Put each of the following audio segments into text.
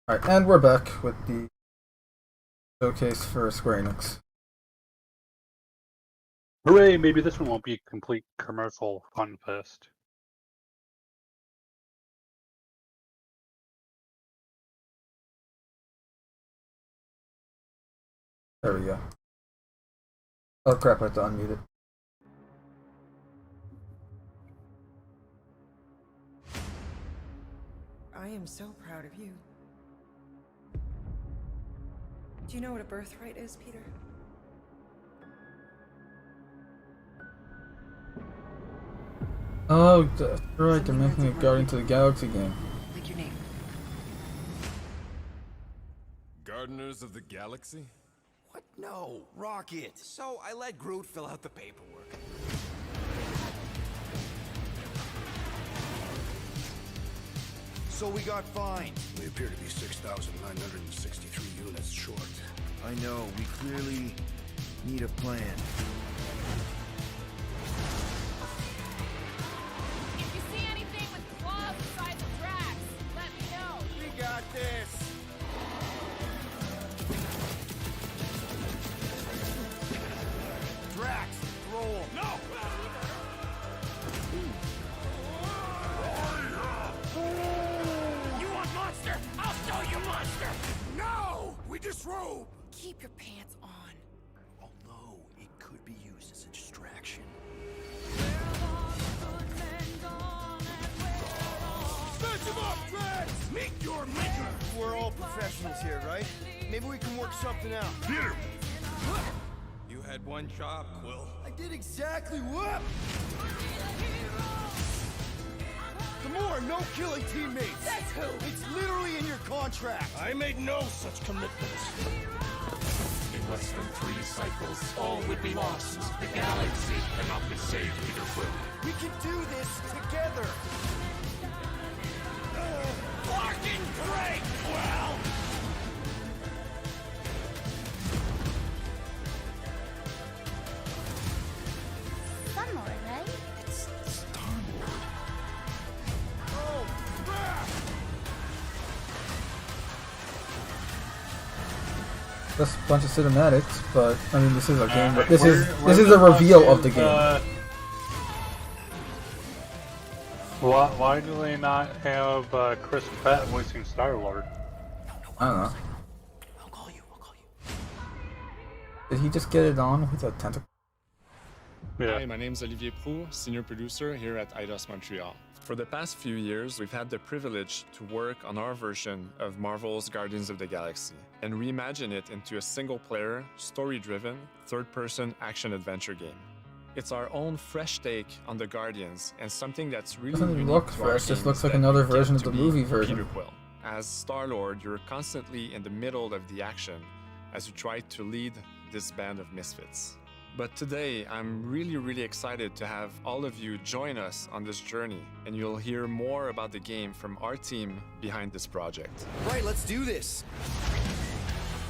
Alright, and we're back with the showcase for Square Enix. Hooray, maybe this one won't be a complete commercial fun fest. There we go. Oh crap, I have to unmute it. I am so proud of you. Do you know what a birthright is, Peter? Oh, that's right, they're making a Guardians of the Galaxy game. Like your name. Gardeners of the Galaxy? What? No, Rocket. So I let Groot fill out the paperwork. So we got fined. We appear to be 6,963 units short. I know, we clearly need a plan. If you see anything with claws the size of Drax, let me know. We got this! Drax, roll him. No! You want monster? I'll show you monster! No! We disrobe! Keep your pants on. Although, it could be used as a distraction. Snatch him up, Drax! Meet your maker! We're all professionals here, right? Maybe we can work something out. Peter! You had one job, Quill. I did exactly what? Gamora, no killing teammates! That's who! It's literally in your contract! I made no such commitments. In less than 3 cycles, all would be lost. The galaxy cannot be saved, Peter Quill. We can do this together! Fucking great, Quill! Star-Lord, right? It's Star-Lord. Oh, crap! Just a bunch of cinematics, but I mean, this is a game. This is a reveal of the game. Why do they not have Chris Pratt voicing Star-Lord? I don't know. I'll call you. Did he just get it on with a tentacle? Yeah. Hi, my name is Olivier Proux, senior producer here at Eidos Montreal. For the past few years, we've had the privilege to work on our version of Marvel's Guardians of the Galaxy and reimagine it into a single-player, story-driven, third-person action-adventure game. It's our own fresh take on the Guardians and something that's really Doesn't unique look to our fresh, just games looks like that another you get version of to the be movie version. Peter Quill. As Star-Lord, you're constantly in the middle of the action as you try to lead this band of misfits. But today, I'm really excited to have all of you join us on this journey, and you'll hear more about the game from our team behind this project. Right, let's do this!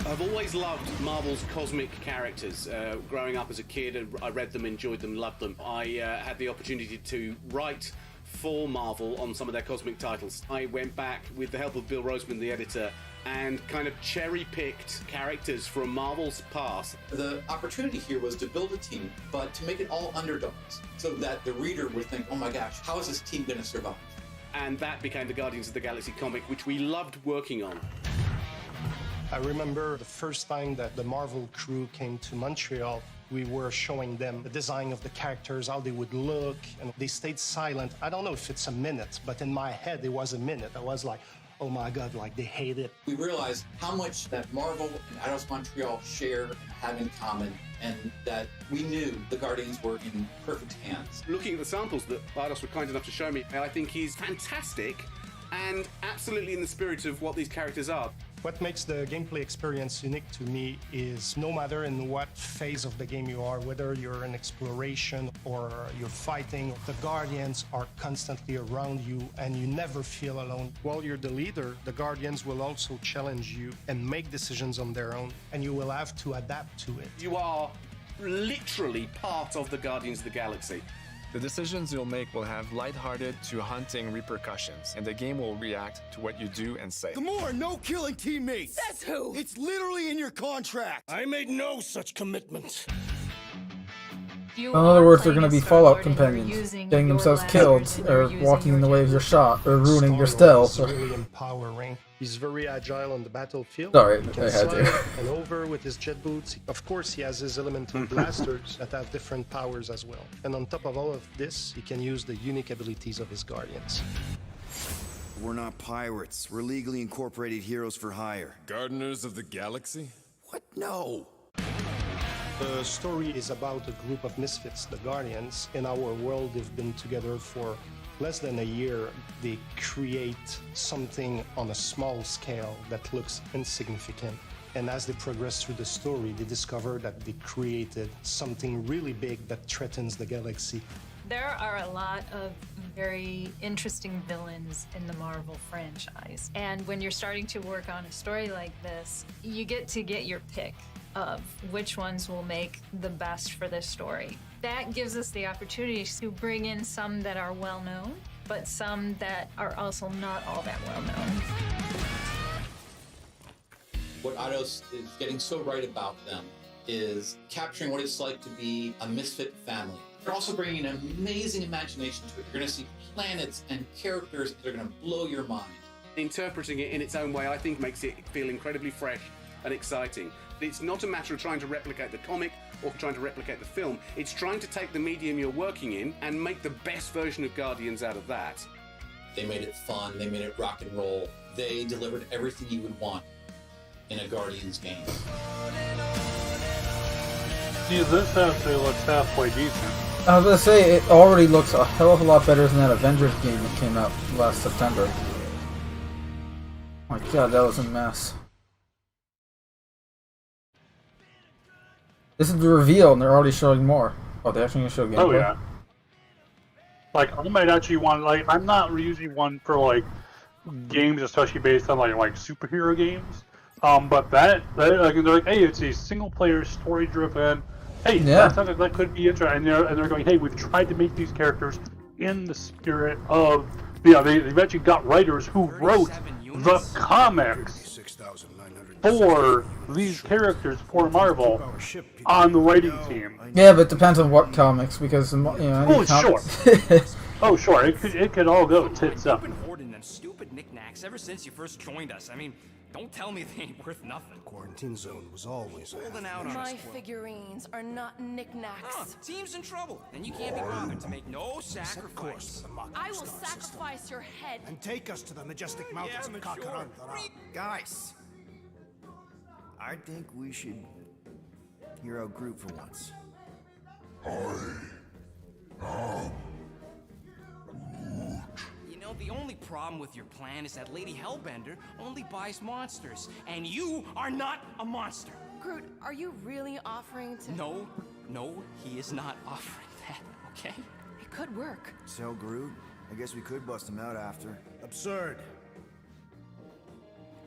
I've always loved Marvel's cosmic characters. Growing up as a kid, I read them, enjoyed them, loved them. I had the opportunity to write for Marvel on some of their cosmic titles. I went back with the help of Bill Roseman, the editor, and kind of cherry-picked characters from Marvel's past. The opportunity here was to build a team, but to make it all underdogs, so that the reader would think, oh my gosh, how is this team going to survive? And that became the Guardians of the Galaxy comic, which we loved working on. I remember the first time that the Marvel crew came to Montreal, we were showing them the design of the characters, how they would look, and they stayed silent. I don't know if it's a minute, but in my head, it was a minute. I was like, oh my God, like they hate it. We realized how much that Marvel and Eidos Montreal share and have in common, and that we knew the Guardians were in perfect hands. Looking at the samples that Eidos were kind enough to show me, I think he's fantastic and absolutely in the spirit of what these characters are. What makes the gameplay experience unique to me is no matter in what phase of the game you are, whether you're in exploration or you're fighting, the Guardians are constantly around you and you never feel alone. While you're the leader, the Guardians will also challenge you and make decisions on their own, and you will have to adapt to it. You are literally part of the Guardians of the Galaxy. The decisions you'll make will have lighthearted to haunting repercussions, and the game will react to what you do and say. Gamora, no killing teammates! Says who? It's literally in your contract! I made no such commitment. In other words, they're going to be Fallout companions, getting themselves killed, or walking in the way of your shot, or ruining your stealth. It's really empowering. He's very agile on the battlefield. Sorry, he I can had slide to. and over with his jet boots. Of course, he has his elemental blasters that have different powers as well. And on top of all of this, he can use the unique abilities of his guardians. We're not pirates. We're legally incorporated heroes for hire. Gardeners of the Galaxy? What? No. The story is about a group of misfits, the Guardians. In our world, they've been together for less than a year. They create something on a small scale that looks insignificant. And as they progress through the story, they discover that they created something really big that threatens the galaxy. There are a lot of very interesting villains in the Marvel franchise. And when you're starting to work on a story like this, you get to get your pick of which ones will make the best for this story. That gives us the opportunity to bring in some that are well known, but some that are also not all that well known. What Eidos is getting so right about them is capturing what it's like to be a misfit family. They're also bringing an amazing imagination to it. You're going to see planets and characters that are going to blow your mind. Interpreting it in its own way, I think, makes it feel incredibly fresh and exciting. It's not a matter of trying to replicate the comic or trying to replicate the film. It's trying to take the medium you're working in and make the best version of Guardians out of that. They made it fun. They made it rock and roll. They delivered everything you would want in a Guardians game. See, this actually looks halfway decent. I was going to say, it already looks a hell of a lot better than that Avengers game that came out last September. My god, that was a mess. This is the reveal, and they're already showing more. Oh, they're actually going to show gameplay? Oh, yeah. Like, I might actually want, like, I'm not usually one for, like, games, especially based on, like superhero games. But like, they're like, hey, it's a single-player, story-driven. Hey, yeah. that could be interesting. And they're going, hey, we've tried to make these characters in the spirit of, yeah, they've actually got writers who wrote the comics for these characters for Marvel on the writing team. Yeah, but it depends on what comics, because, you know, sure. Oh, sure. It could all go tits up. You've been hoarding them stupid knickknacks ever since you first joined us. I mean, don't tell me they ain't worth nothing. Quarantine zone was always holding out on My us. figurines are not knickknacks. Team's in trouble, and you can't be bothered to make no sacrifice. I will sacrifice your head. And take us to the majestic mountains of Kakaranda. Guys, I think we should hear out Groot for once. You know, the only problem with your plan is that Lady Hellbender only buys monsters, and you are not a monster. Groot, are you really offering to... No, he is not offering that, okay? It could work. So, Groot, I guess we could bust him out after. Absurd.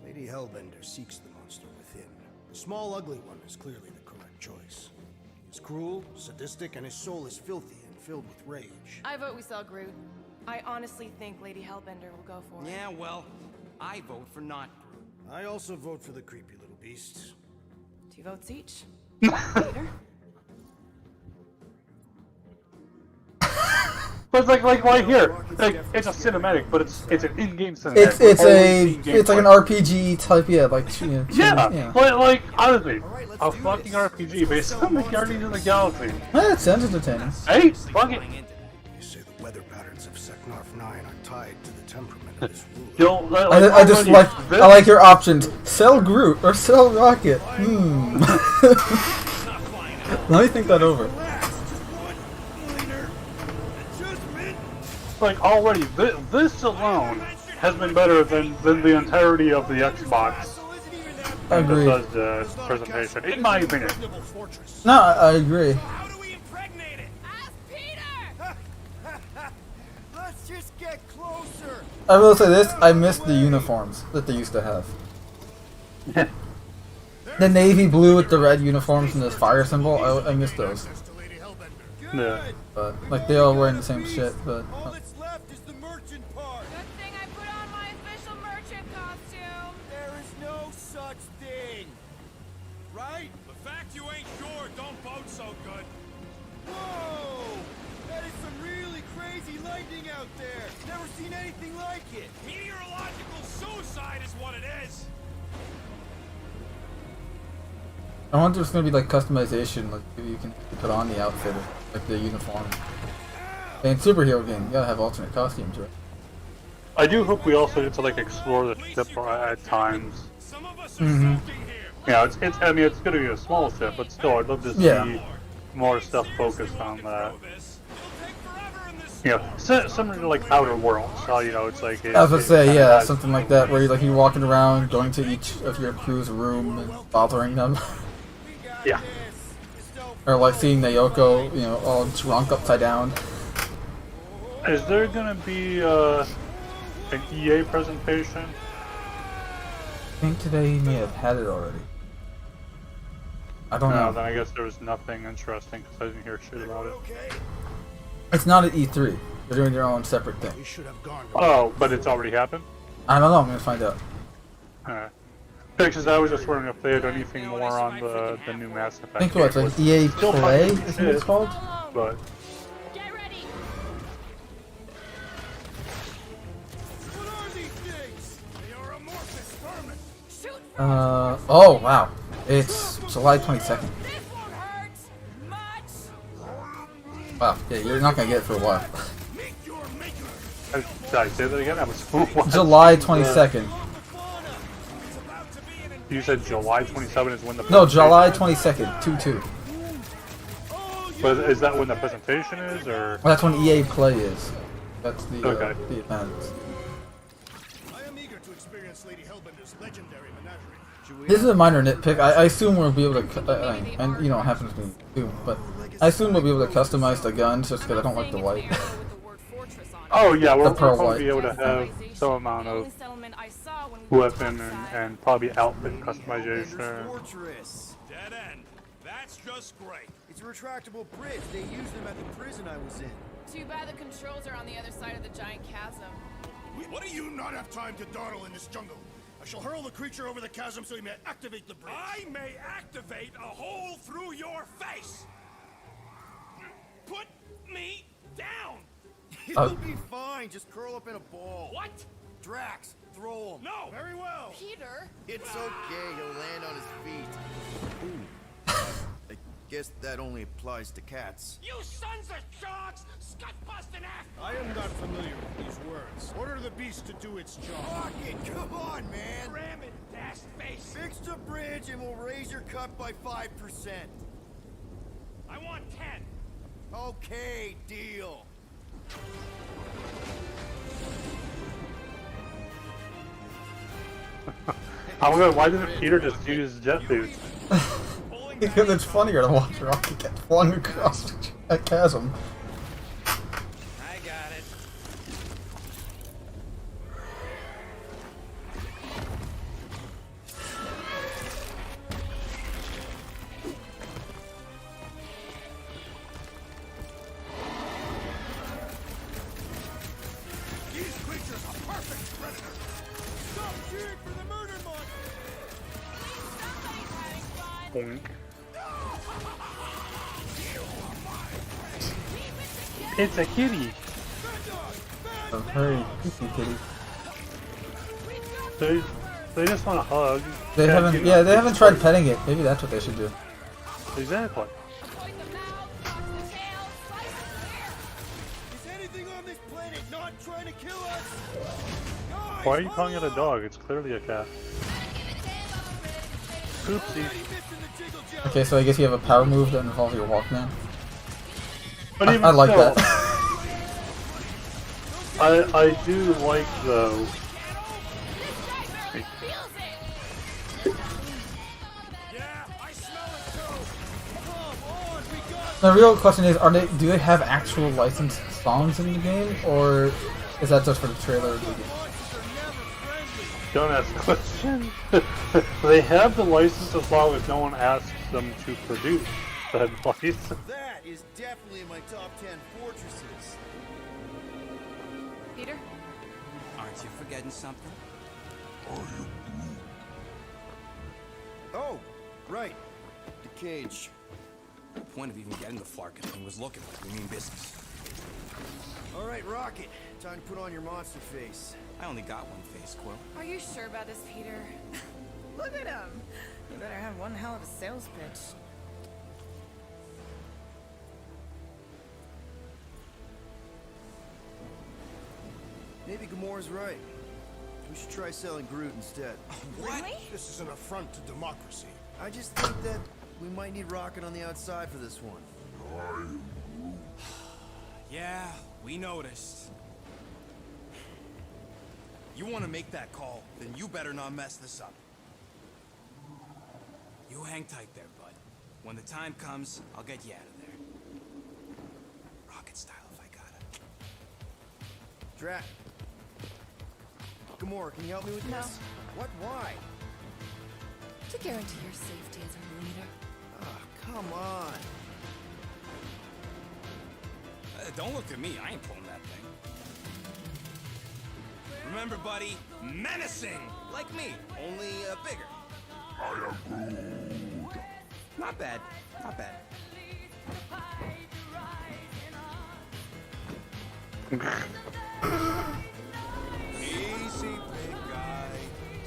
Lady Hellbender seeks the monster within. The small, ugly one is clearly the correct choice. He is cruel, sadistic, and his soul is filthy and filled with rage. I vote we sell Groot. I honestly think Lady Hellbender will go for it. Yeah, well, I vote for not Groot. I also vote for the creepy little beast. 2 votes each. Peter? But it's like right here, like it's a cinematic, but it's an in-game cinematic. It's like an RPG type, yeah, like yeah. But like honestly, a fucking RPG based on the Guardians of the Galaxy. Yeah, it sounds entertaining. Hey, fuck it. You say the weather patterns of Seknarf 9 are tied to the temperament of his ruler. I like your options. Sell Groot or sell Rocket. Let me think that over. Like already, this alone has been better than the entirety of the Xbox. Agreed. Presentation, in my opinion. No, I agree. Let's just get closer. I will say this: I miss the uniforms that they used to have. The navy blue with the red uniforms and the fire symbol. I miss those. Good. Yeah. But like they all wearing the same shit, but All that's left is the merchant part. Good thing I put on my official merchant costume. There is no such thing. Right? The fact you ain't sure don't bode so good. Whoa! That is some really crazy lightning out there. Never seen anything like it. Meteorological suicide is what it is. I wonder if there's gonna be like customization, like you can put on the outfit, like the uniform. And superhero game, you gotta have alternate costumes, right? I do hope we also get to like explore the ship at times. Mm-hmm. Yeah, it's. I mean, it's gonna be a small ship, but still, I'd love to see more stuff focused on that. You know, similar to like Outer Worlds. So you know, it's like. I was gonna say, yeah, something like that, where you're walking around, going to each of your crew's room and bothering them. Yeah. Or like seeing Naoko, you know, all drunk upside down. Is there gonna be an EA presentation? I think today he may have had it already. I don't know. Then I guess there was nothing interesting because I didn't hear shit about it. It's not at E3. They're doing their own separate thing. Oh, but it's already happened? I don't know. I'm gonna find out. Alright. Because I was just wondering if they had anything more on the new Mass Effect. I think what's like EA Play is what it's called? But oh wow. It's July 22nd. Wow, yeah, you're not gonna get it for a while. Did I say that again? I was July 22nd. You said July 27th is when the No, July 22nd, 2/2. But is that when the presentation is, or? Well, that's when EA Play is. That's the the event. I am eager to experience Lady Hellbender's legendary menagerie. This is a minor nitpick. I assume we'll be able to, and you know, it happens to me too, but I assume we'll be able to customize the guns just because I don't like the white. Oh yeah, we'll pearl probably white. be able to have some amount of weapon and probably outfit customization. Fortress. Dead end. That's just great. It's a retractable bridge. They used them at the prison I was in. Too bad the controls are on the other side of the giant chasm. What do you not have time to dawdle in this jungle? I shall hurl the creature over the chasm so he may activate the bridge. I may activate a hole through your face. Put me down. You'll be fine. Just curl up in a ball. What? Drax, throw him. No. Very well. Peter. It's okay. He'll land on his feet. Ooh. I guess that only applies to cats. You sons of sharks! Scut-busting ass! I am not familiar with these words. Order the beast to do its job. Rocket, come on, man. Ram it, dash face. Fix the bridge and we'll raise your cut by 5%. I want 10. Okay, deal. Why didn't Peter just use jet boots? Because it's funnier to watch Rocky get flung across a chasm. I got it. These creatures are perfect predators. Stop cheering for the murder monster. Boink. It's a kitty. A very creepy kitty. They just want a hug. They haven't, yeah, they haven't tried petting it. Maybe that's what they should do. Exactly. Is anything on this planet not trying to kill us? Guys, Why are you calling it a dog? It's clearly a cat. Oopsie. Okay, so I guess you have a power move that involves your Walkman. But even I like still, that. I do like though. The real question is, do they have actual licensed songs in the game, or is that just for the trailer of the game? Don't ask questions. They have the license as long as no one asks them to produce that license. That is definitely in my top 10 fortresses. Peter? Aren't you forgetting something? Oh, right. The cage. The point of even getting the Flarkin thing was looking like we mean business. All right, Rocket. Time to put on your monster face. I only got one face, Quill. Are you sure about this, Peter? Look at him. You better have one hell of a sales pitch. Maybe Gamora's right. We should try selling Groot instead. Really? This is an affront to democracy. I just think that we might need Rocket on the outside for this one. Yeah, we noticed. You want to make that call, then you better not mess this up. You hang tight there, bud. When the time comes, I'll get you out of there. Rocket style if I got it. Drat. Gamora, can you help me with No. this? What? Why? To guarantee your safety as a leader. Ah, come on. Don't look at me, I ain't pulling that thing. Remember, buddy, menacing! Like me, only bigger. Not bad, not bad. Easy, big guy.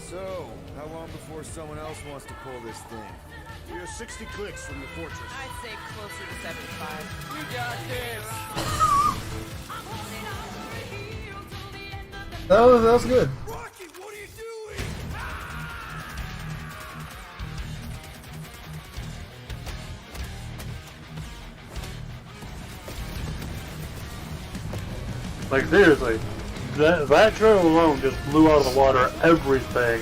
So, how long before someone else wants to pull this thing? We are 60 clicks from the fortress. I'd say closer to 75. You got this! That was good. Rocky, what are you doing? Like seriously, that trailer alone just blew out of the water everything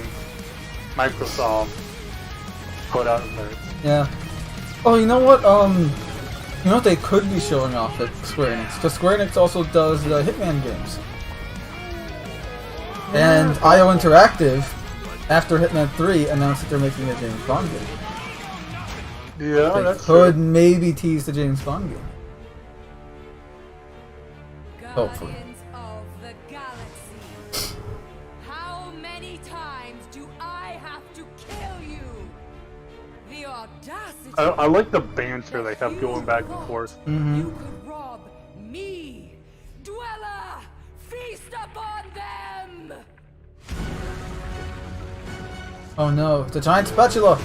Microsoft put out there. Yeah. Oh, you know what? You know what they could be showing off at Square Enix? Because Square Enix also does the Hitman games. And IO Interactive, after Hitman 3, announced that they're making a James Bond game. Yeah, they that's could true. maybe tease the James Bond game. Hopefully. Of the galaxy. How many times do I have to kill you? The audacity. I like the banter they have going back and forth. You could rob me. Dweller, feast upon them. Oh no, it's a giant spatula!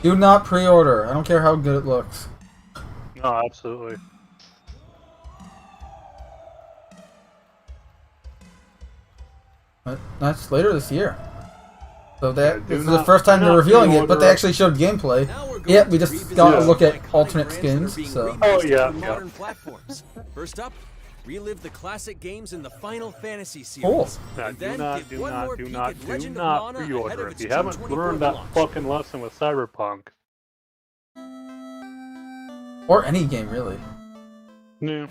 Do not pre-order. I don't care how good it looks. No, absolutely. That's later this year. So that this is the not- first time do they're not revealing it, but they pre-order. actually showed gameplay. Yeah, we just got a look at alternate skins, so... Oh, yeah, on modern platforms. First up, relive the classic games in the Final Fantasy series. Cool. Now, And do then not, get do one not, more do peek not, at do Legend of not Mana ahead pre-order. of If its you haven't June learned 24 that launch. fucking lesson with Cyberpunk. Or any game, really. Yeah.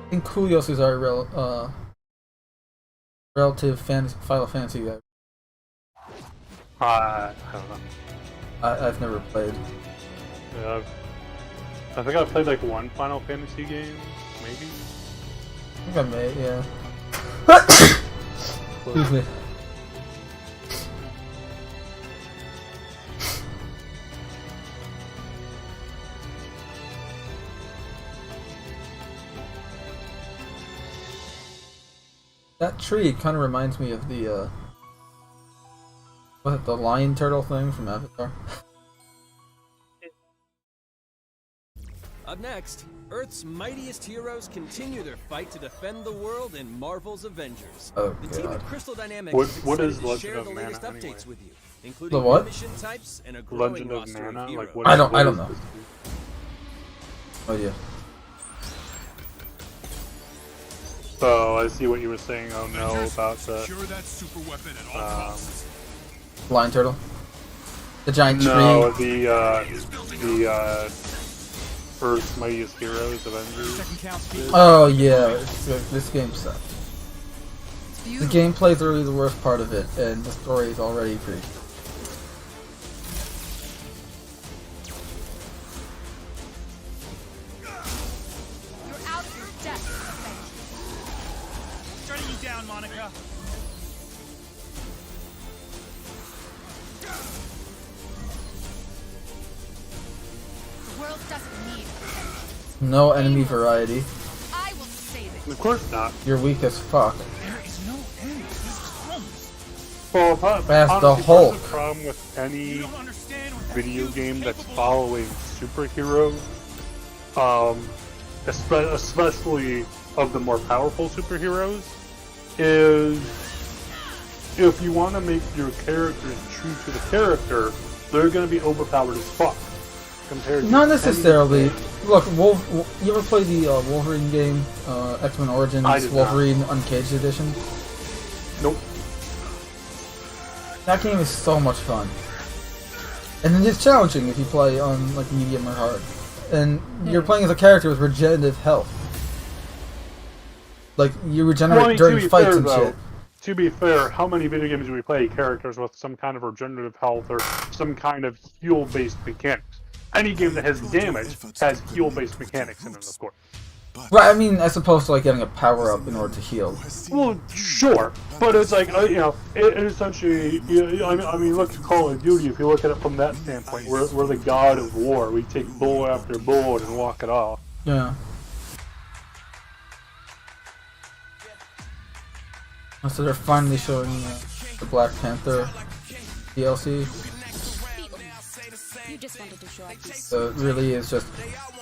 I think Kulios is our relative Final Fantasy guy. I don't know. I've never played. Yeah, I think I played like one Final Fantasy game, maybe. I think I may, yeah. Excuse me. That tree kind of reminds me of the, what, the lion turtle thing from Avatar? Up next, Earth's mightiest heroes continue their fight to defend the world in Marvel's Avengers. Oh, the team God. at Crystal Dynamics What- is what excited is to Legend share of the latest Mana, updates anyway? with you, including The what? new mission types and a growing Legend of roster Mana? of heroes. Like, what I don't is know. this? Oh yeah. So I see what you were saying. Oh no, about the Flying turtle. The giant tree. no, the first Mightiest Heroes Avengers. Oh yeah, this game sucks. The gameplay is really the worst part of it, and the story is already pretty. You're out your depth. Shutting you down, Monica. The world doesn't need No enemy variety. I will save it. Of course not. You're weak as fuck. There is no end. Well, That's honestly, the part of Hulk. the problem with any video game that's following superheroes, especially of the more powerful superheroes, is if you want to make your characters true to the character, they're going to be overpowered as fuck. Compared to Not necessarily. any- Look, you ever play the Wolverine game, X-Men Origins, I did not. Wolverine Uncaged Edition? Nope. That game is so much fun. And it is challenging if you play on like medium or hard. And you're playing as a character with regenerative health. Like, you regenerate Well, I mean, during to be fights fair, and though, shit. to be fair, how many video games do we play characters with some kind of regenerative health or some kind of heal-based mechanics? Any game that has damage has heal-based mechanics in it, of course. Right, I mean, as opposed to like getting a power-up in order to heal. Well, sure, but it's like, you know, it essentially, I mean, look at Call of Duty, if you look at it from that standpoint, we're the god of war. We take bullet after bullet and walk it off. Yeah. So they're finally showing the Black Panther DLC. You just wanted to show off these. So it really is just...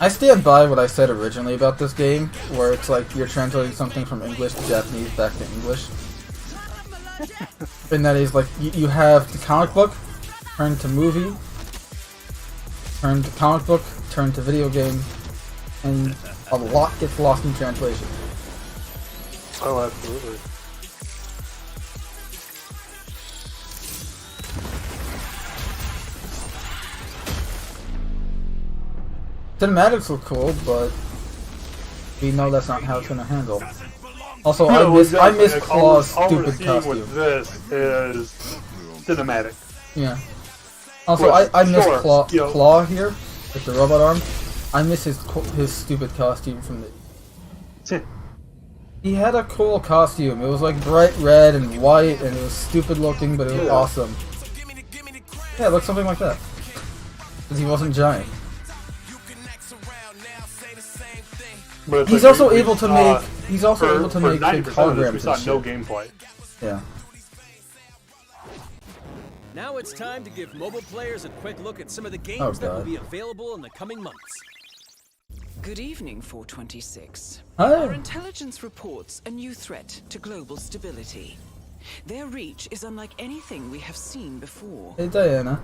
I stand by what I said originally about this game, where it's like you're translating something from English to Japanese back to English. And that is like, you have the comic book, turn to movie, turn to comic book, turn to video game, and a lot gets lost in translation. Oh, absolutely. Cinematics look cool, but we know that's not how it's gonna handle. Also, No, I exactly. miss Like, Claw's all we're stupid seeing costume. with this is cinematic. Yeah. Also, Which, I miss sure, Claw, you know- Claw here, with the robot arm. I miss his stupid costume from the... He had a cool costume. It was like bright red and white, and it was stupid looking, but it was Yeah. awesome. Yeah, it looked something like that. Because he wasn't giant. But it's He's like also we able to saw- make. He's also able to for make 90% big of this, holograms we saw and no shit. gameplay. Yeah. Now it's time to give mobile players a quick look at some of the games Oh, that will God. be available in the coming months. Good evening, 426. Hi. Our intelligence reports a new threat to global stability. Their reach is unlike anything we have seen before. Hey, Diana.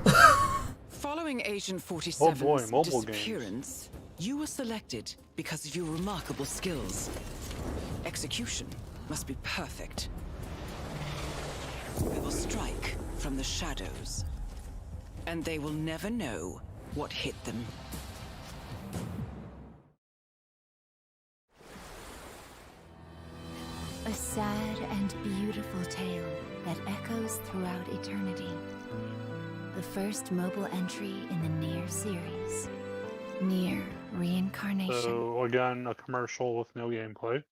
Following Agent Oh 47's boy, mobile games. disappearance, you were selected because of your remarkable skills. Execution must be perfect. We will strike from the shadows, and they will never know what hit them. A sad and beautiful tale that echoes throughout eternity. The first mobile entry in the Nier series. Nier Reincarnation. So again, a commercial with no gameplay.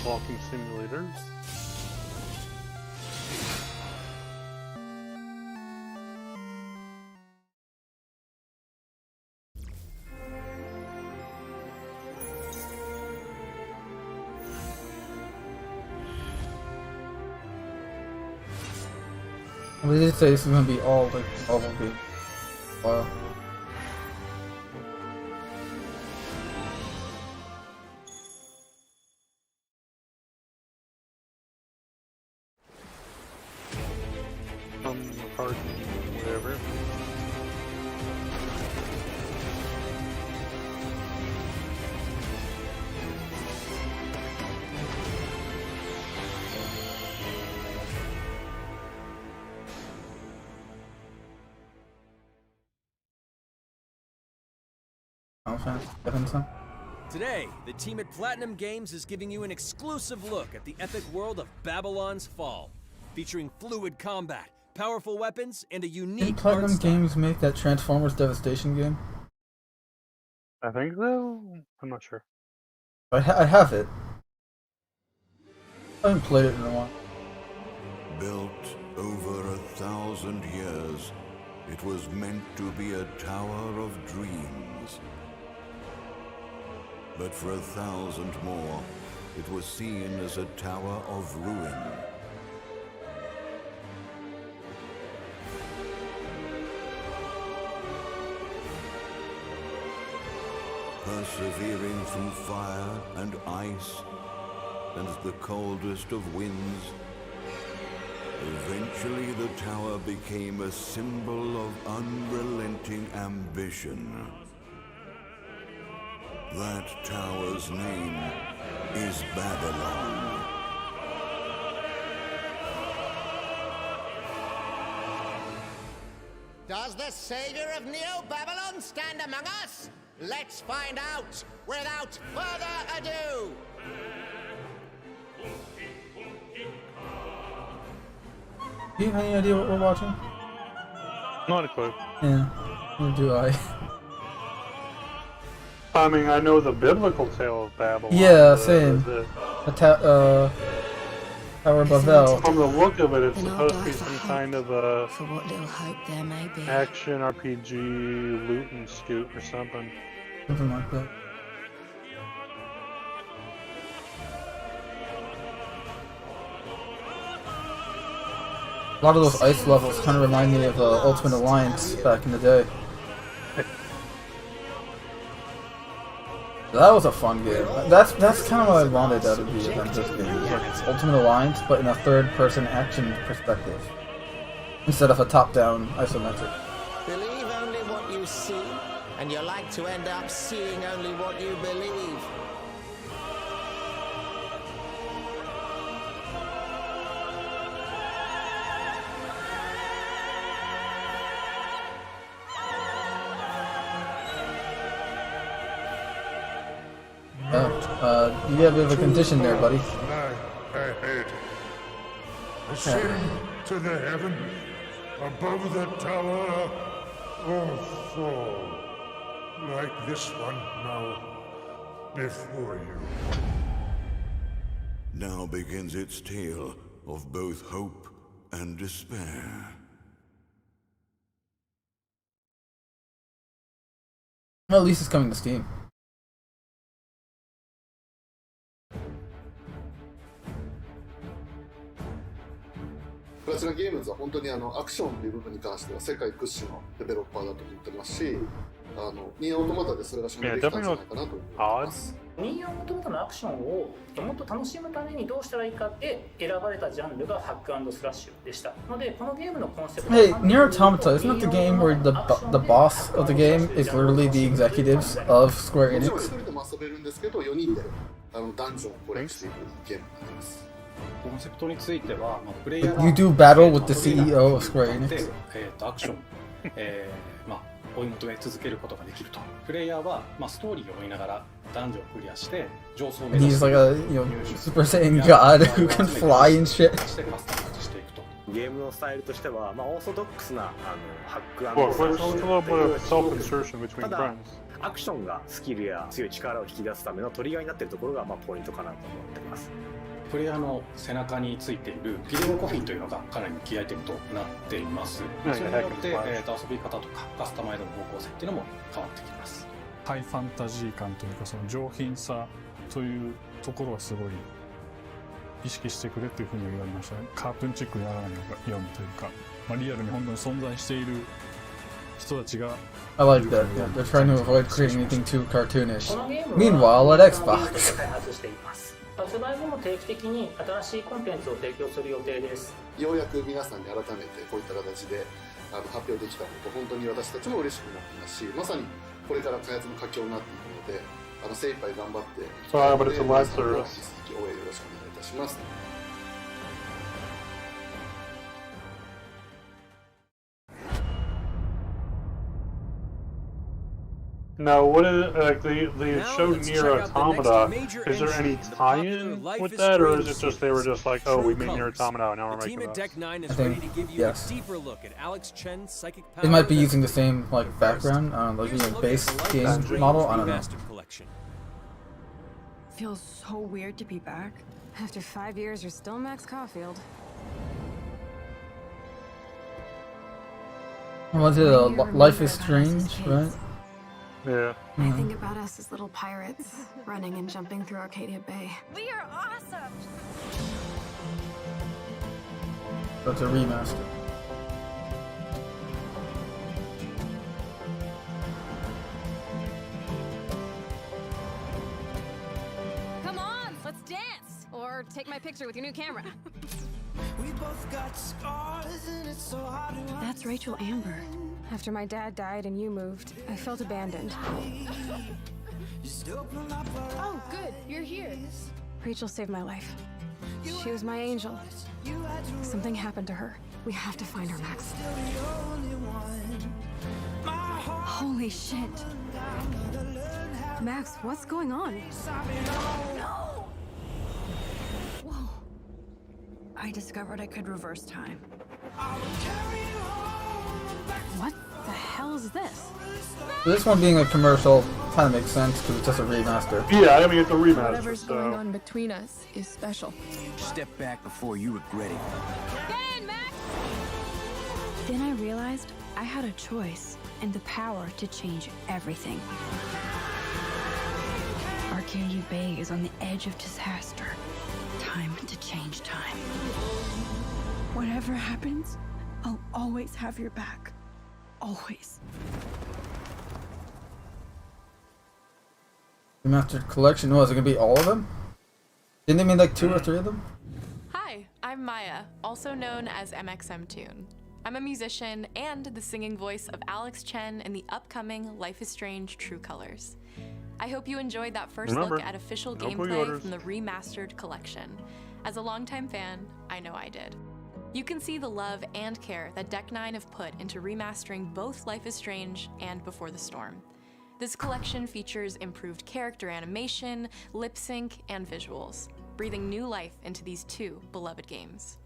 Walking simulators. We did say this is gonna be all like mobile game. Wow. parking, whatever. Today, the team at Platinum Games is giving you an exclusive look at the epic world of Babylon's Fall, featuring fluid combat, powerful weapons, and a unique Did Platinum art style. Games make that Transformers Devastation game? I think so. I'm not sure. I have it. I haven't played it in a while. Built over 1,000 years, it was meant to be a tower of dreams. But for 1,000 more, it was seen as a tower of ruin. Persevering through fire and ice and the coldest of winds, eventually the tower became a symbol of unrelenting ambition. That tower's name is Babylon. Does the savior of Neo-Babylon stand among us? Let's find out without further ado. Do you have any idea what we're watching? Not a clue. Yeah, neither do I. I mean, I know the biblical tale of Babylon. Yeah, same. Tower of Babel. From the look of it, it's supposed to be some kind of a For what little hope there may be. action RPG, loot and scoot or something. Something like that. A lot of those ice levels kind of remind me of Ultimate Alliance back in the day. That was a fun game. That's kind of what I wanted out of the Avengers game. Like Ultimate Alliance, but in a third-person action perspective, instead of a top-down isometric. Believe only what you see, and you're like to end up seeing only what you believe. You have a bit of a condition there, buddy. I hate it. Ascend to the heaven, above the tower, or fall, like this one now, before you. Now begins its tale of both hope and despair. Well, at least it's coming to Steam.プラチナゲームズは本当にアクションという部分に関しては世界屈指のデベロッパーだと思ってますし、ニーアオートマタでそれが証明できたんじゃないかなと思います。ニーアオートマタのアクションをもっと楽しむためにどうしたらいいかで選ばれたジャンルがハック&スラッシュでした。のでこのゲームのコンセプト Hey, Nier Automata, isn't that the game where the boss of the game is literally the executives of Square Enix? 一人でも遊べるんですけど、4人でダンジョンを攻略していくゲームになってます。コンセプトについては、プレイヤー You do battle with the CEO of Square Enix? アクション、追い求め続けることができると。プレイヤーは、ストーリーを追いながらダンジョンをクリアして上層を目指 He's す like a Super Saiyan God who can fly and shit. ゲームのスタイルとしては、オーソドックスなハック&ただアクションがスキルや強い力を引き出すためのトリガーになっているところがポイントかなと思っています。プレイヤーの背中についているビデオコピーというのがかなりキーアイテムとなっています。それによって、遊び方とかカスタマイズの方向性っていうのも変わってきます。ハイファンタジー感というか、その上品さというところはすごい意識してくれというふうに言われましたね。カートゥーンチックにやらないようにというか、リアルに本当に存在している人たちが I like that, yeah. They're trying to avoid creating anything too cartoonish. Meanwhile, at Xbox. 発売後も定期的に新しいコンテンツを提供する予定です。ようやく皆さんに改めてこういった形で発表できたこと本当に私たちも嬉しくなってますし、まさにこれから開発の佳境になっていくので精一杯頑張っていきたいので、皆さんも引き続き応援よろしくお願いいたします。Now, what is they showed Nier Automata? Is there any tie-in with that, or is it just they were just like, oh, we made Nier Automata, and now we're making this? I think, yes. It might be using the same like background, like a base game model. I don't know. Feels so weird to be back. After 5 years, you're still Max Caulfield. Was it Life is Strange, right? Yeah. I think about us as little pirates, running and jumping through Arcadia Bay. We are awesome! That's a remaster. Come on, let's dance! Or take my picture with your new camera. We both got scars and it's so hard to That's Rachel Amber. After my dad died and you moved, I felt abandoned. Oh, good, you're here. Rachel saved my life. She was my angel. Something happened to her. We have to find her, Max. Holy shit. Max, what's going on? No! Whoa. I discovered I could reverse time. What the hell is this? This one being a commercial kind of makes sense because it's just a remaster. Yeah, I mean it's a remaster. Whatever's going on between us is special. Step back before you regret it. Ben, Max! Then I realized I had a choice and the power to change everything. Arcadia Bay is on the edge of disaster. Time to change time. Whatever happens, I'll always have your back. Always. Remastered collection. Oh, is it gonna be all of them? Didn't they mean like 2 or 3 of them? Hi, I'm Maya, also known as MXM Tune. I'm a musician and the singing voice of Alex Chen in the upcoming Life is Strange True Colors. I hope you enjoyed that first look at official gameplay from the remastered collection. As a longtime fan, I know I did. You can see the love and care that Deck 9 have put into remastering both Life is Strange and Before the Storm. This collection features improved character animation, lip sync, and visuals, breathing new life into these 2 beloved games.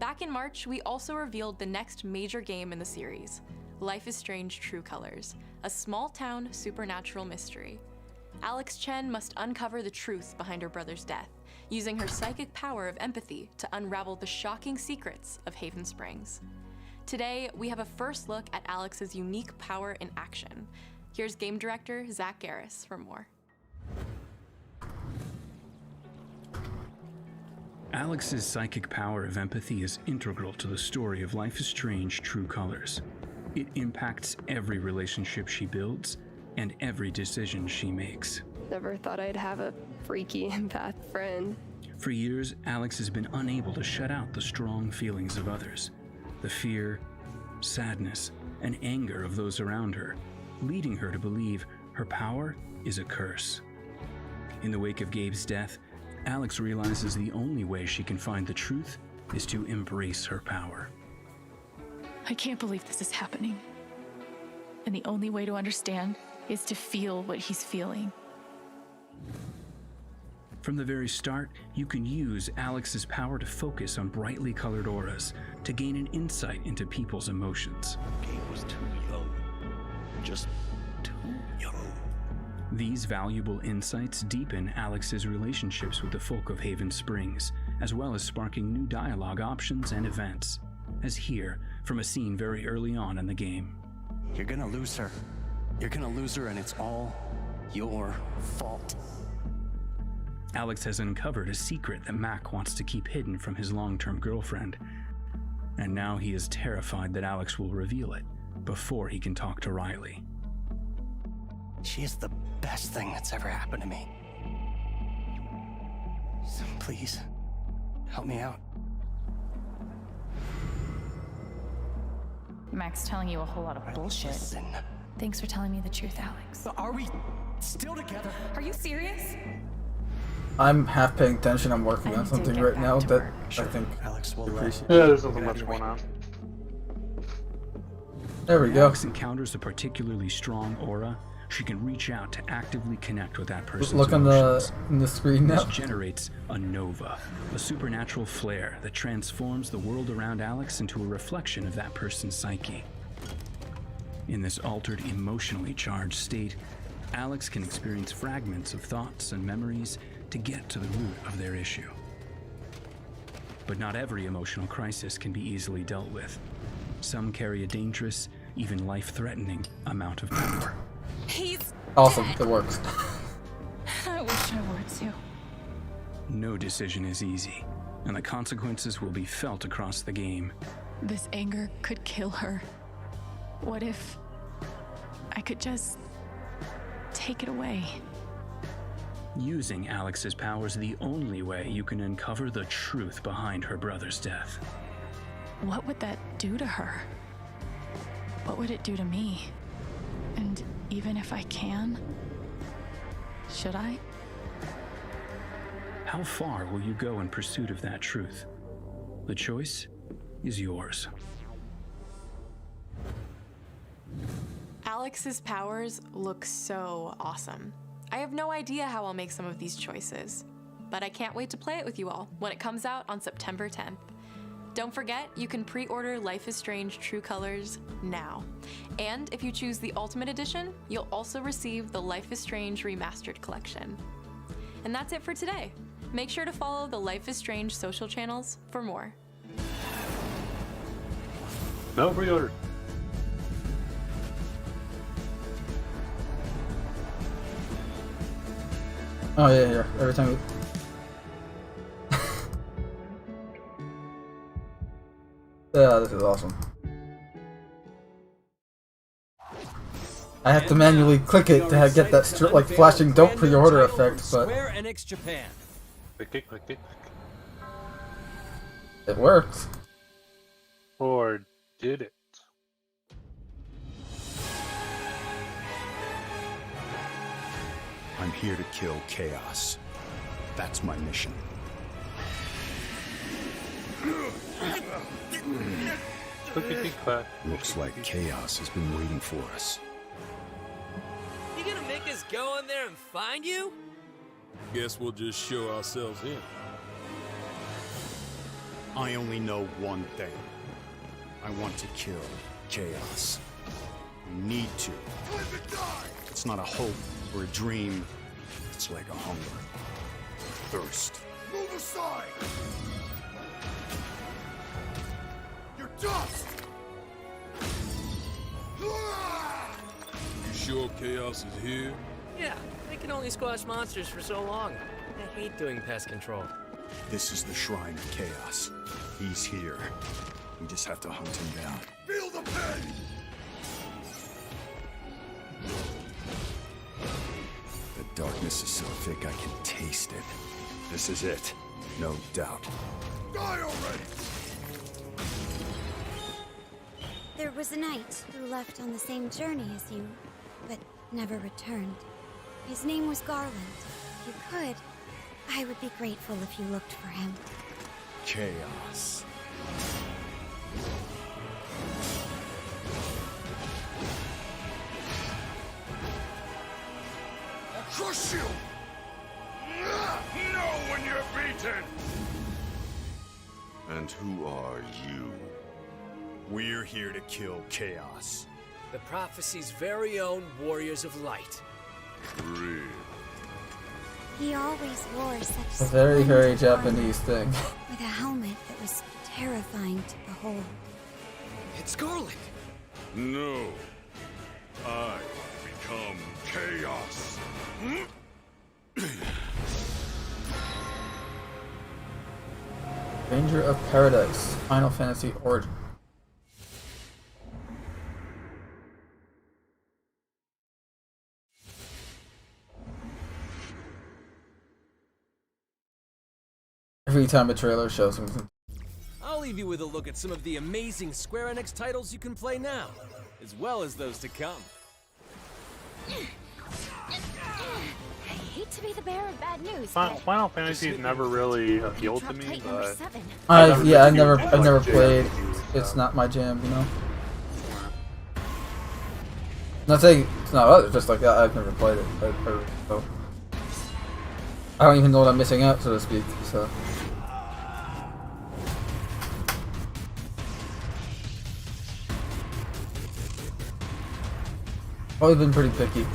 Back in March, we also revealed the next major game in the series, Life is Strange True Colors, a small-town supernatural mystery. Alex Chen must uncover the truth behind her brother's death, using her psychic power of empathy to unravel the shocking secrets of Haven Springs. Today, we have a first look at Alex's unique power in action. Here's game director Zach Garris for more. Alex's psychic power of empathy is integral to the story of Life is Strange True Colors. It impacts every relationship she builds and every decision she makes. Never thought I'd have a freaky empath friend. For years, Alex has been unable to shut out the strong feelings of others, the fear, sadness, and anger of those around her, leading her to believe her power is a curse. In the wake of Gabe's death, Alex realizes the only way she can find the truth is to embrace her power. I can't believe this is happening. And the only way to understand is to feel what he's feeling. From the very start, you can use Alex's power to focus on brightly colored auras to gain an insight into people's emotions. Gabe was too young. Just too young. These valuable insights deepen Alex's relationships with the folk of Haven Springs, as well as sparking new dialogue options and events, as here from a scene very early on in the game. You're gonna lose her. You're gonna lose her, and it's all your fault. Alex has uncovered a secret that Mac wants to keep hidden from his long-term girlfriend, and now he is terrified that Alex will reveal it before he can talk to Riley. She is the best thing that's ever happened to me. Please, help me out. Mac's telling you a whole lot of bullshit. Listen. Thanks for telling me the truth, Alex. Are we still together? Are you serious? I'm half paying attention. I'm working on something right now that I think Alex will appreciate. Yeah, there's nothing much going on. There we When go. Alex encounters a particularly strong aura, she can reach out to actively connect with that person's Look on emotions. the screen now. This generates a nova, a supernatural flare that transforms the world around Alex into a reflection of that person's psyche. In this altered, emotionally charged state, Alex can experience fragments of thoughts and memories to get to the root of their issue. But not every emotional crisis can be easily dealt with. Some carry a dangerous, even life-threatening amount of power. He's Awesome, it works. I wish I were too. No decision is easy, and the consequences will be felt across the game. This anger could kill her. What if I could just take it away? Using Alex's power is the only way you can uncover the truth behind her brother's death. What would that do to her? What would it do to me? And even if I can, should I? How far will you go in pursuit of that truth? The choice is yours. Alex's powers look so awesome. I have no idea how I'll make some of these choices, but I can't wait to play it with you all when it comes out on September 10th. Don't forget, you can pre-order Life is Strange True Colors now. And if you choose the Ultimate Edition, you'll also receive the Life is Strange Remastered Collection. And that's it for today. Make sure to follow the Life is Strange social channels for more. No pre-order. Oh yeah, here. Every time. Yeah, this is awesome. I have to manually click it to get that like flashing "Don't pre-order" effect, but Square Enix Japan. Click it. it works. Or did it? I'm here to kill Chaos. That's my mission. Looks like Chaos has been waiting for us. You gonna make us go in there and find you? Guess we'll just show ourselves in. I only know one thing. I want to kill Chaos. I need to. It's not a hope or a dream. It's like a hunger. Thirst. Move aside! You're dust! You sure Chaos is here? Yeah, they can only squash monsters for so long. I hate doing pest control. This is the Shrine of Chaos. He's here. We just have to hunt him down. Feel the pain! The darkness is so thick I can taste it. This is it. No doubt. Die already! There was a knight who left on the same journey as you, but never returned. His name was Garland. If you could, I would be grateful if you looked for him. Chaos. I'll crush you! Know when you're beaten! And who are you? We're here to kill Chaos. The prophecy's very own Warriors of Light. Real. He always wore such A very, very splendid armor, Japanese thing. with a helmet that was terrifying to behold. It's Garland! No. I become Chaos. Ranger of Paradise, Final Fantasy Origin. Every time a trailer shows something. I'll leave you with a look at some of the amazing Square Enix titles you can play now, as well as those to come. I hate to be the bearer of bad news. Final Fantasy's never really appealed to me, but I've never played. It's not my jam, you know. Not saying it's not other, just like I've never played it. So I don't even know what I'm missing out, so to speak. So. Always been pretty picky.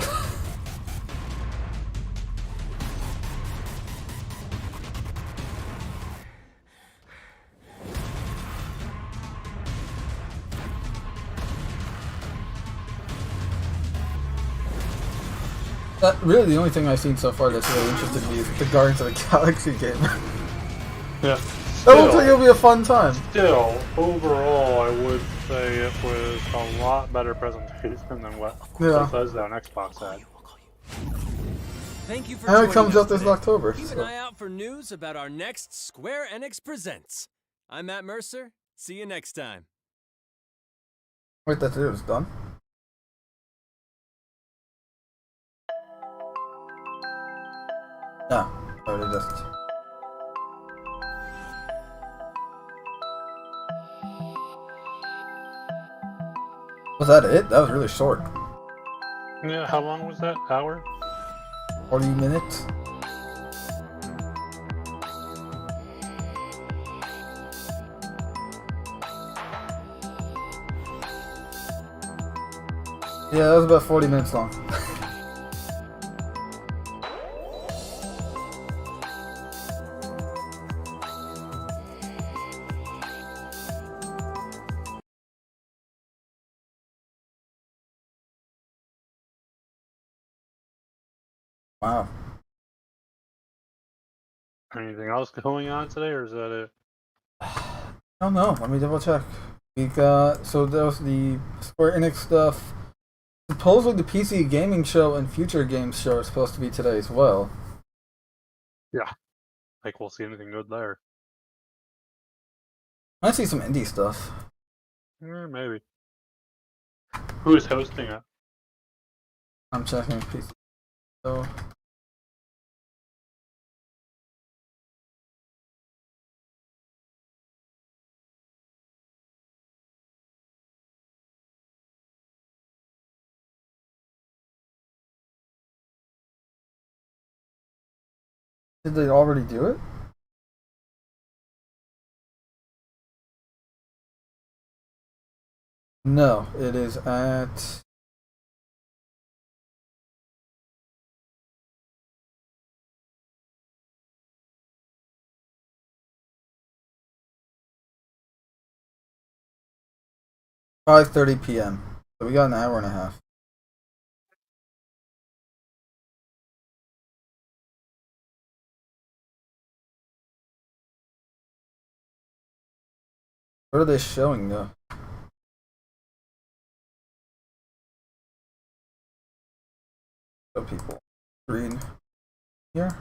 Really, the only thing I've seen so far that's really interested me is the Guardians of the Galaxy game. Yeah. That looks like it'll be a fun time. Still, overall, I would say it was a lot better presentation than what Bethesda on Xbox had. Thank you for And joining it comes us out this today. October. Keep an So. eye out for news about our next Square Enix Presents. I'm Matt Mercer. See you next time. Wait, that's it. It was done. No, it just. Was that it? That was really short. Yeah, how long was that? Hour? 40 minutes? Yeah, that was about 40 minutes long. Wow. Anything else going on today, or is that it? I don't know. Let me double check. We got so there was the Square Enix stuff. Supposedly the PC gaming show and Future Games show are supposed to be today as well. Yeah. Like we'll see anything good there. I see some indie stuff. Maybe. Who is hosting it? I'm checking PC. So. Did they already do it? No, it is at 5:30 p.m. So we got an hour and a half. What are they showing though? So people green here.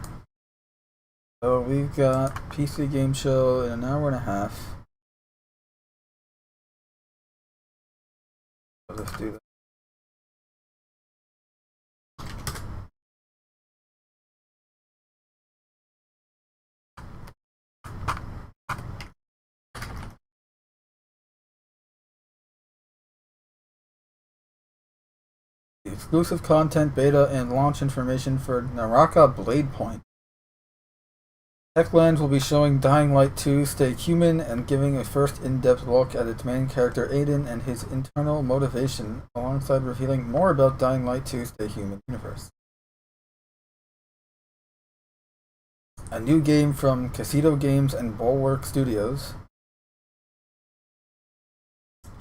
So we've got PC game show in an hour and a half. So let's do that. Exclusive content beta and launch information for Naraka Blade Point. Techland will be showing Dying Light 2 Stay Human and giving a first in-depth look at its main character Aiden and his internal motivation, alongside revealing more about Dying Light 2 Stay Human universe. A new game from Casito Games and Bulwark Studios.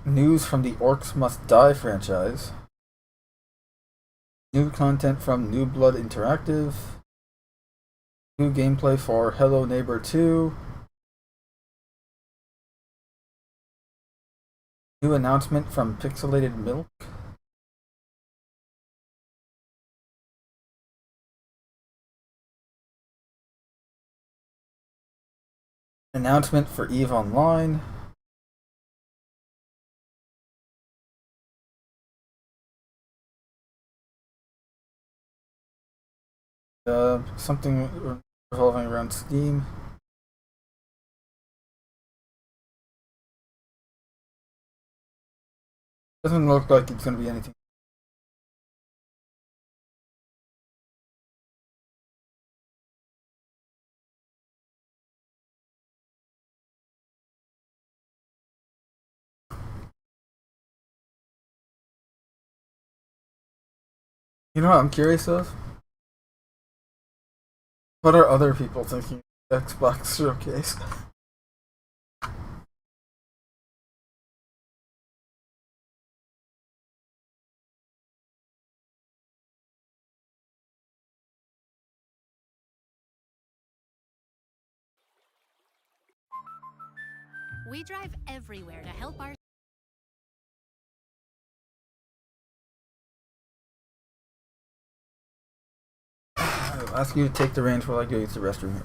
News from the Orcs Must Die franchise. New content from New Blood Interactive. New gameplay for Hello Neighbor 2. New announcement from Pixelated Milk. Announcement for EVE Online. Something revolving around Steam. Doesn't look like it's going to be anything. You know what I'm curious of? What are other people thinking of Xbox Showcase? We drive everywhere to help our... I'll ask you to take the reins while I go use the restroom.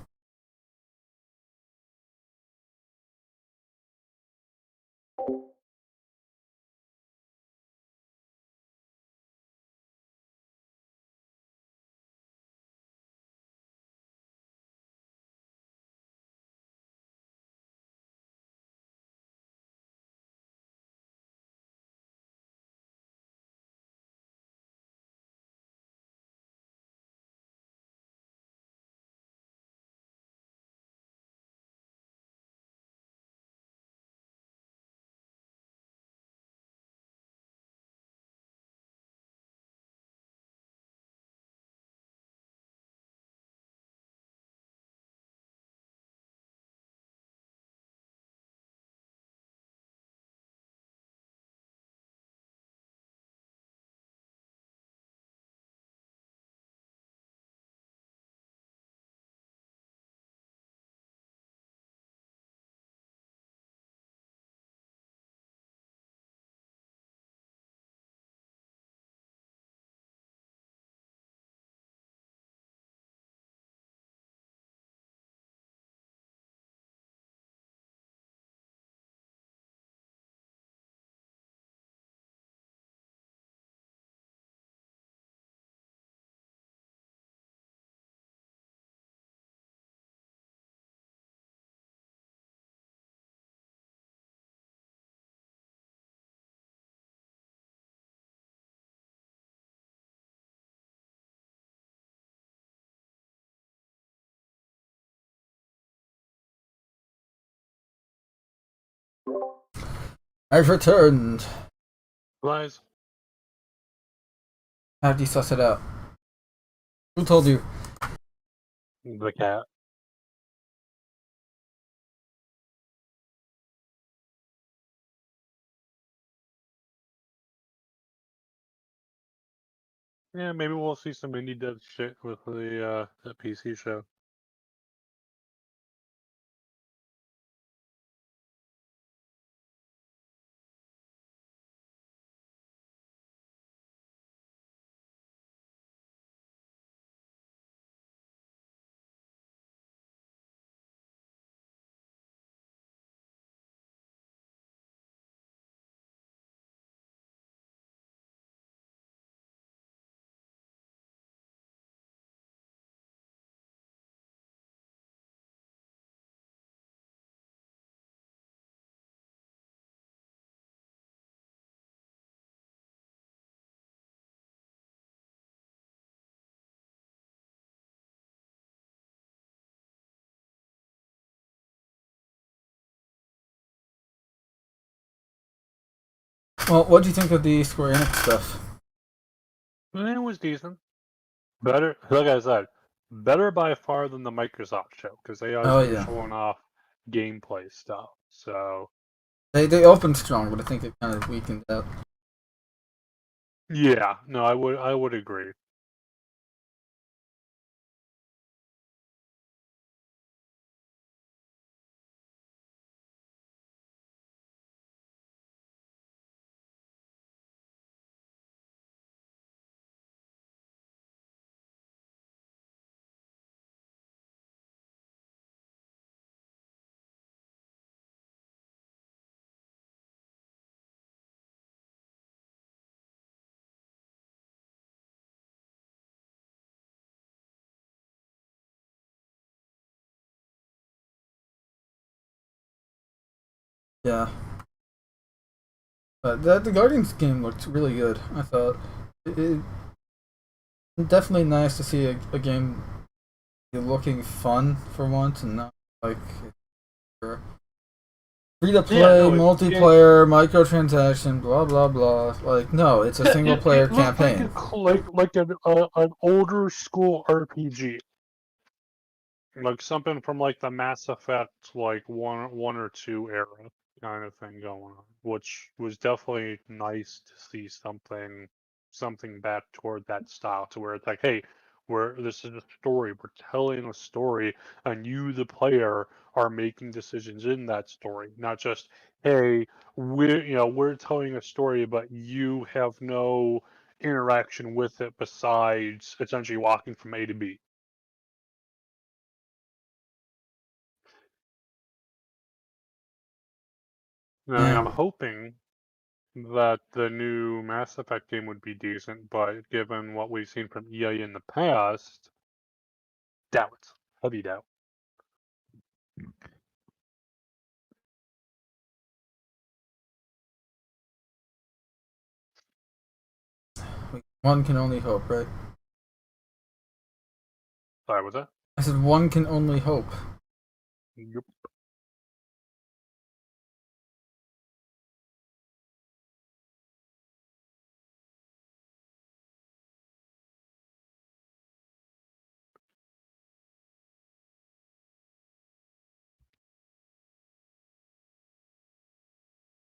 I've returned. Lies. How did you suss it out? Who told you? The cat. Yeah, maybe we'll see some indie dev shit with the that PC show. Well, what do you think of the Square Enix stuff? It was decent. Better, like I said, better by far than the Microsoft show because they always were showing off gameplay stuff. So they opened strong, but I think it kind of weakened out. yeah, no, I would agree. Yeah. But the Guardians game looked really good. I thought it definitely nice to see a game looking fun for once and not like free to play, multiplayer, microtransaction, blah blah blah. Like no, it's a single player campaign. Like an older school RPG. Like something from like the Mass Effect like one or two era kind of thing going on, which was definitely nice to see something back toward that style, to where it's like, hey, this is a story, we're telling a story, and you, the player, are making decisions in that story, not just, hey, we're telling a story, but you have no interaction with it besides essentially walking from A to B. I mean, I'm hoping that the new Mass Effect game would be decent, but given what we've seen from EA in the past, doubt. Heavy doubt. One can only hope, right? Sorry, what's that? I said one can only hope. Yep.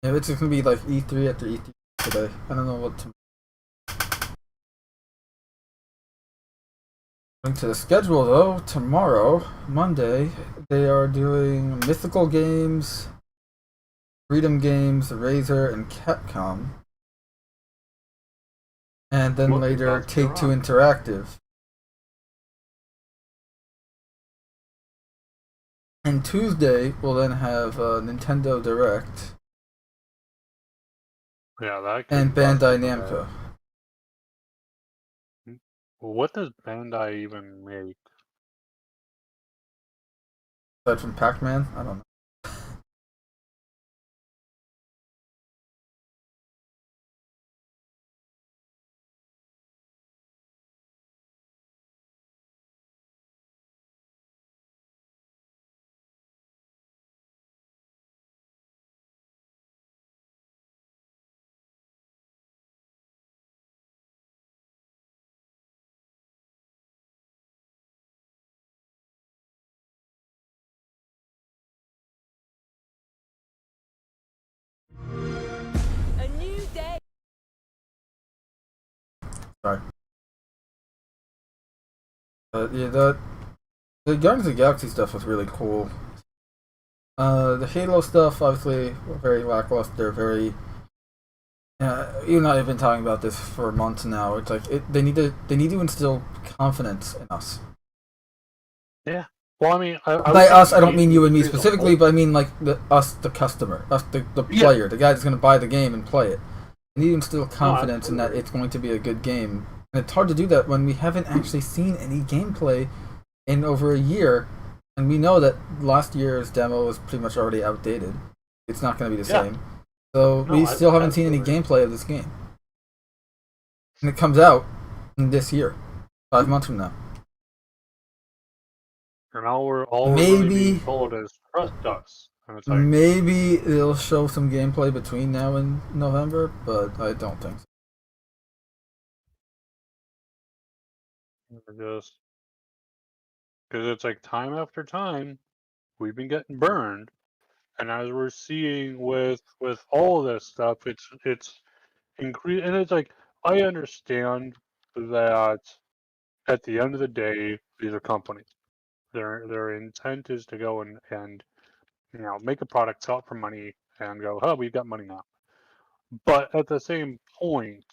Yeah, it's just gonna be like E3 after E3 today. I don't know what to. According to the schedule, though, tomorrow, Monday, they are doing Mythical Games, Freedom Games, Razer, and Capcom. And then later, Take-Two Interactive. And Tuesday, we'll then have Nintendo Direct. Yeah, that. And Bandai Namco. Well, what does Bandai even make? Aside from Pac-Man, I don't know. A new day. Sorry. Yeah, the Guardians of the Galaxy stuff was really cool. The Halo stuff, obviously, very lackluster, very... you and I have been talking about this for months now. It's like, they need to instill confidence in us. Yeah. Well, I mean... By us, I don't mean you and me specifically, but I mean, like, us, the customer. Us, the player, the guy that's going to buy the game and play it. They need to instill confidence in that it's going to be a good game. And it's hard to do that when we haven't actually seen any gameplay in over a year. And we know that last year's demo was pretty much already outdated. It's not going to be the same. So we still haven't seen any gameplay of this game. And it comes out this year, 5 months from now. And all we're really being told is, trust us. And it's like, maybe they'll show some gameplay between now and November, but I don't think so. Just because it's like time after time, we've been getting burned, and as we're seeing with all this stuff, it's increase, and it's like, I understand that at the end of the day, these are companies. Their intent is to go and make a product, sell it for money, and go, oh, we've got money now. But at the same point,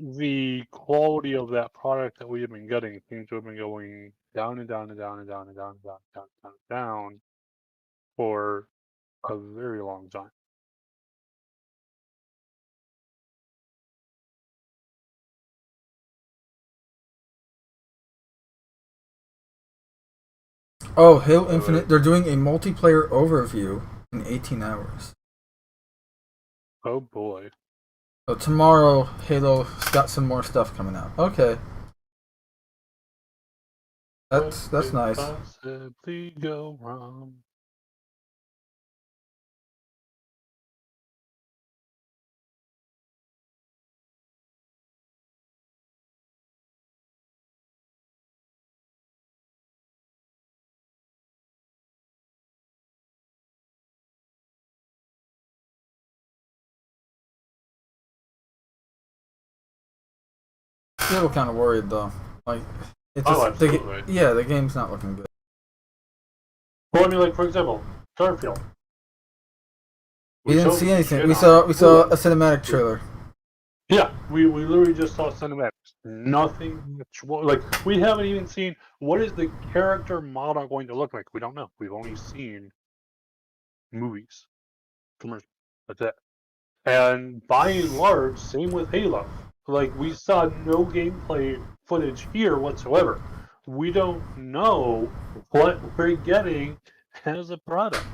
the quality of that product that we have been getting seems to have been going down and down and down and down and down and down and down and down for a very long time. Oh, Halo Infinite, they're doing a multiplayer overview in 18 hours. Oh boy. So tomorrow, Halo's got some more stuff coming out. Okay. That's nice. Possibly go wrong? Still kind of worried though. Like, it's Oh, just absolutely. the game's not looking good. Well, I mean, like for example, Starfield. We didn't see anything. We shit saw on it. a cinematic trailer. Yeah, we literally just saw cinematics. Nothing like we haven't even seen what is the character model going to look like. We don't know. We've only seen movies, commercials. That's it. And by and large, same with Halo. Like we saw no gameplay footage here whatsoever. We don't know what we're getting as a product.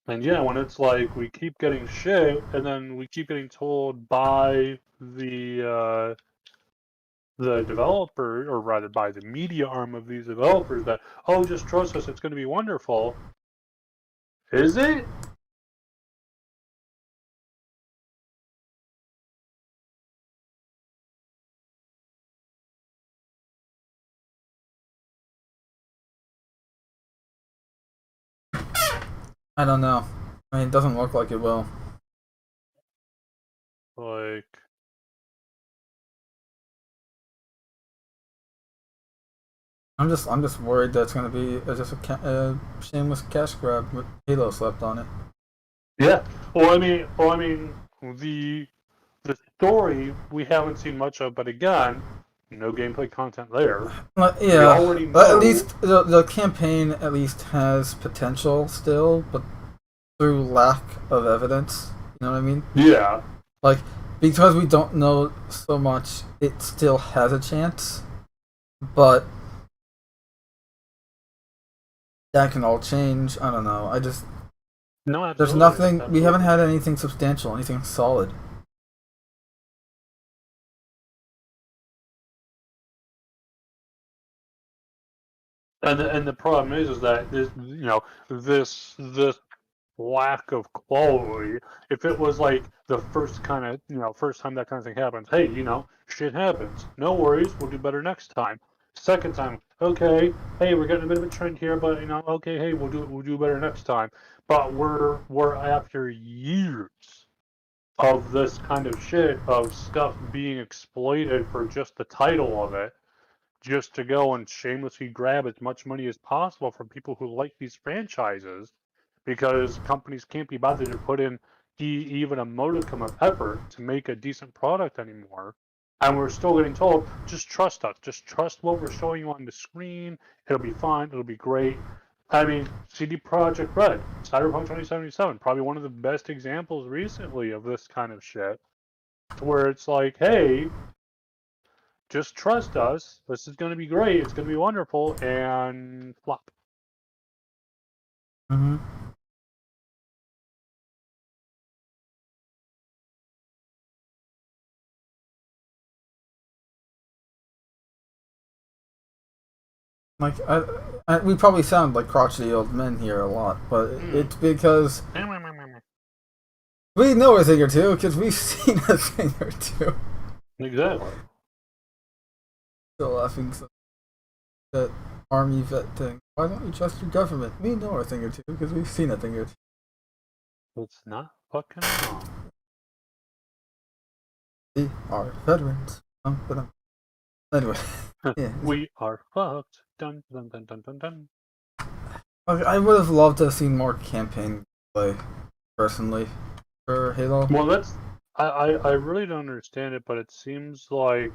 And yeah, when it's like we keep getting shit, and then we keep getting told by the developer, or rather by the media arm of these developers, that oh, just trust us, it's going to be wonderful. Is it? I don't know. I mean, it doesn't look like it will. Like, I'm just worried that it's gonna be just a shameless cash grab with Halo slept on it. yeah. Well, I mean, the story we haven't seen much of, but again, no gameplay content there. We already know. At least the campaign at least has potential still, but through lack of evidence. You know what I mean? Yeah. Like, because we don't know so much, it still has a chance, but that can all change. I don't know. I just no. Absolutely. There's nothing. Absolutely. We haven't had anything substantial, anything solid. And the problem is that this this lack of quality. If it was like the first first time that kind of thing happens, hey, shit happens. No worries, we'll do better next time. Second time, okay, hey, we're getting a bit of a trend here, but okay, hey, we'll do better next time. But we're after years of this kind of shit, of stuff being exploited for just the title of it, just to go and shamelessly grab as much money as possible from people who like these franchises, because companies can't be bothered to put in even a modicum of effort to make a decent product anymore. And we're still getting told, just trust us. Just trust what we're showing you on the screen. It'll be fine. It'll be great. I mean, CD Projekt Red, Cyberpunk 2077, probably one of the best examples recently of this kind of shit, where it's like, hey, just trust us. This is going to be great. It's going to be wonderful, and flop. Mm-hmm. Like we probably sound like crotchety old men here a lot, but it's because we know a thing or two because we've seen a thing or two. Exactly. Still laughing that army vet thing. Why don't you trust your government? We know a thing or two because we've seen a thing or two. It's not fucking wrong. We are veterans. Anyway, yeah. We are fucked. Dun dun dun dun dun dun. I would have loved to have seen more campaign play, personally, for Halo. Well, I really don't understand it, but it seems like,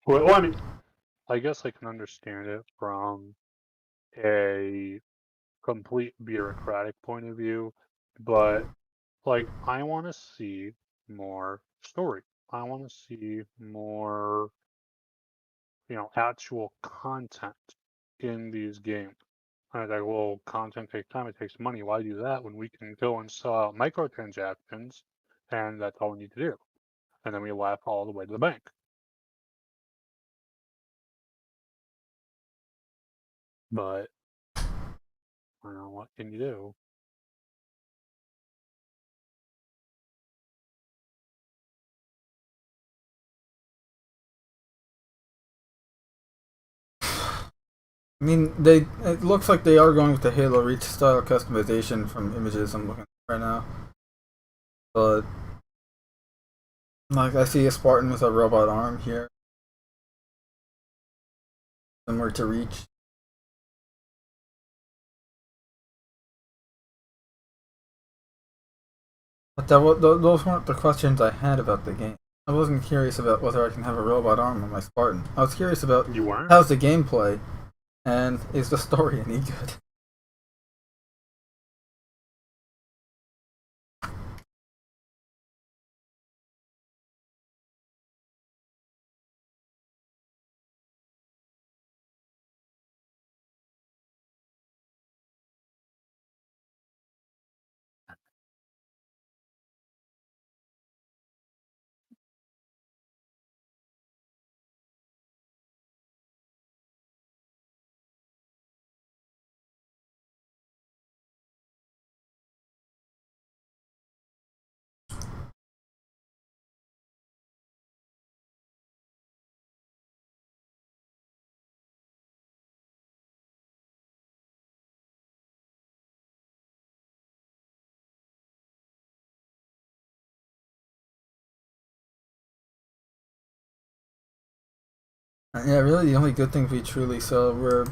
well, I mean, I guess I can understand it from a complete bureaucratic point of view, but like I want to see more story. I want to see more, actual content in these games. And I was like, well, content takes time, it takes money. Why do that when we can go and sell out microtransactions and that's all we need to do? And then we laugh all the way to the bank. But, what can you do? I mean, it looks like they are going with the Halo Reach style customization from images I'm looking at right now. But, like, I see a Spartan with a robot arm here. Similar to Reach. But those weren't the questions I had about the game. I wasn't curious about whether I can have a robot arm on my Spartan. I was curious about how's the gameplay, and is the story any good? Yeah, really, the only good things we truly saw were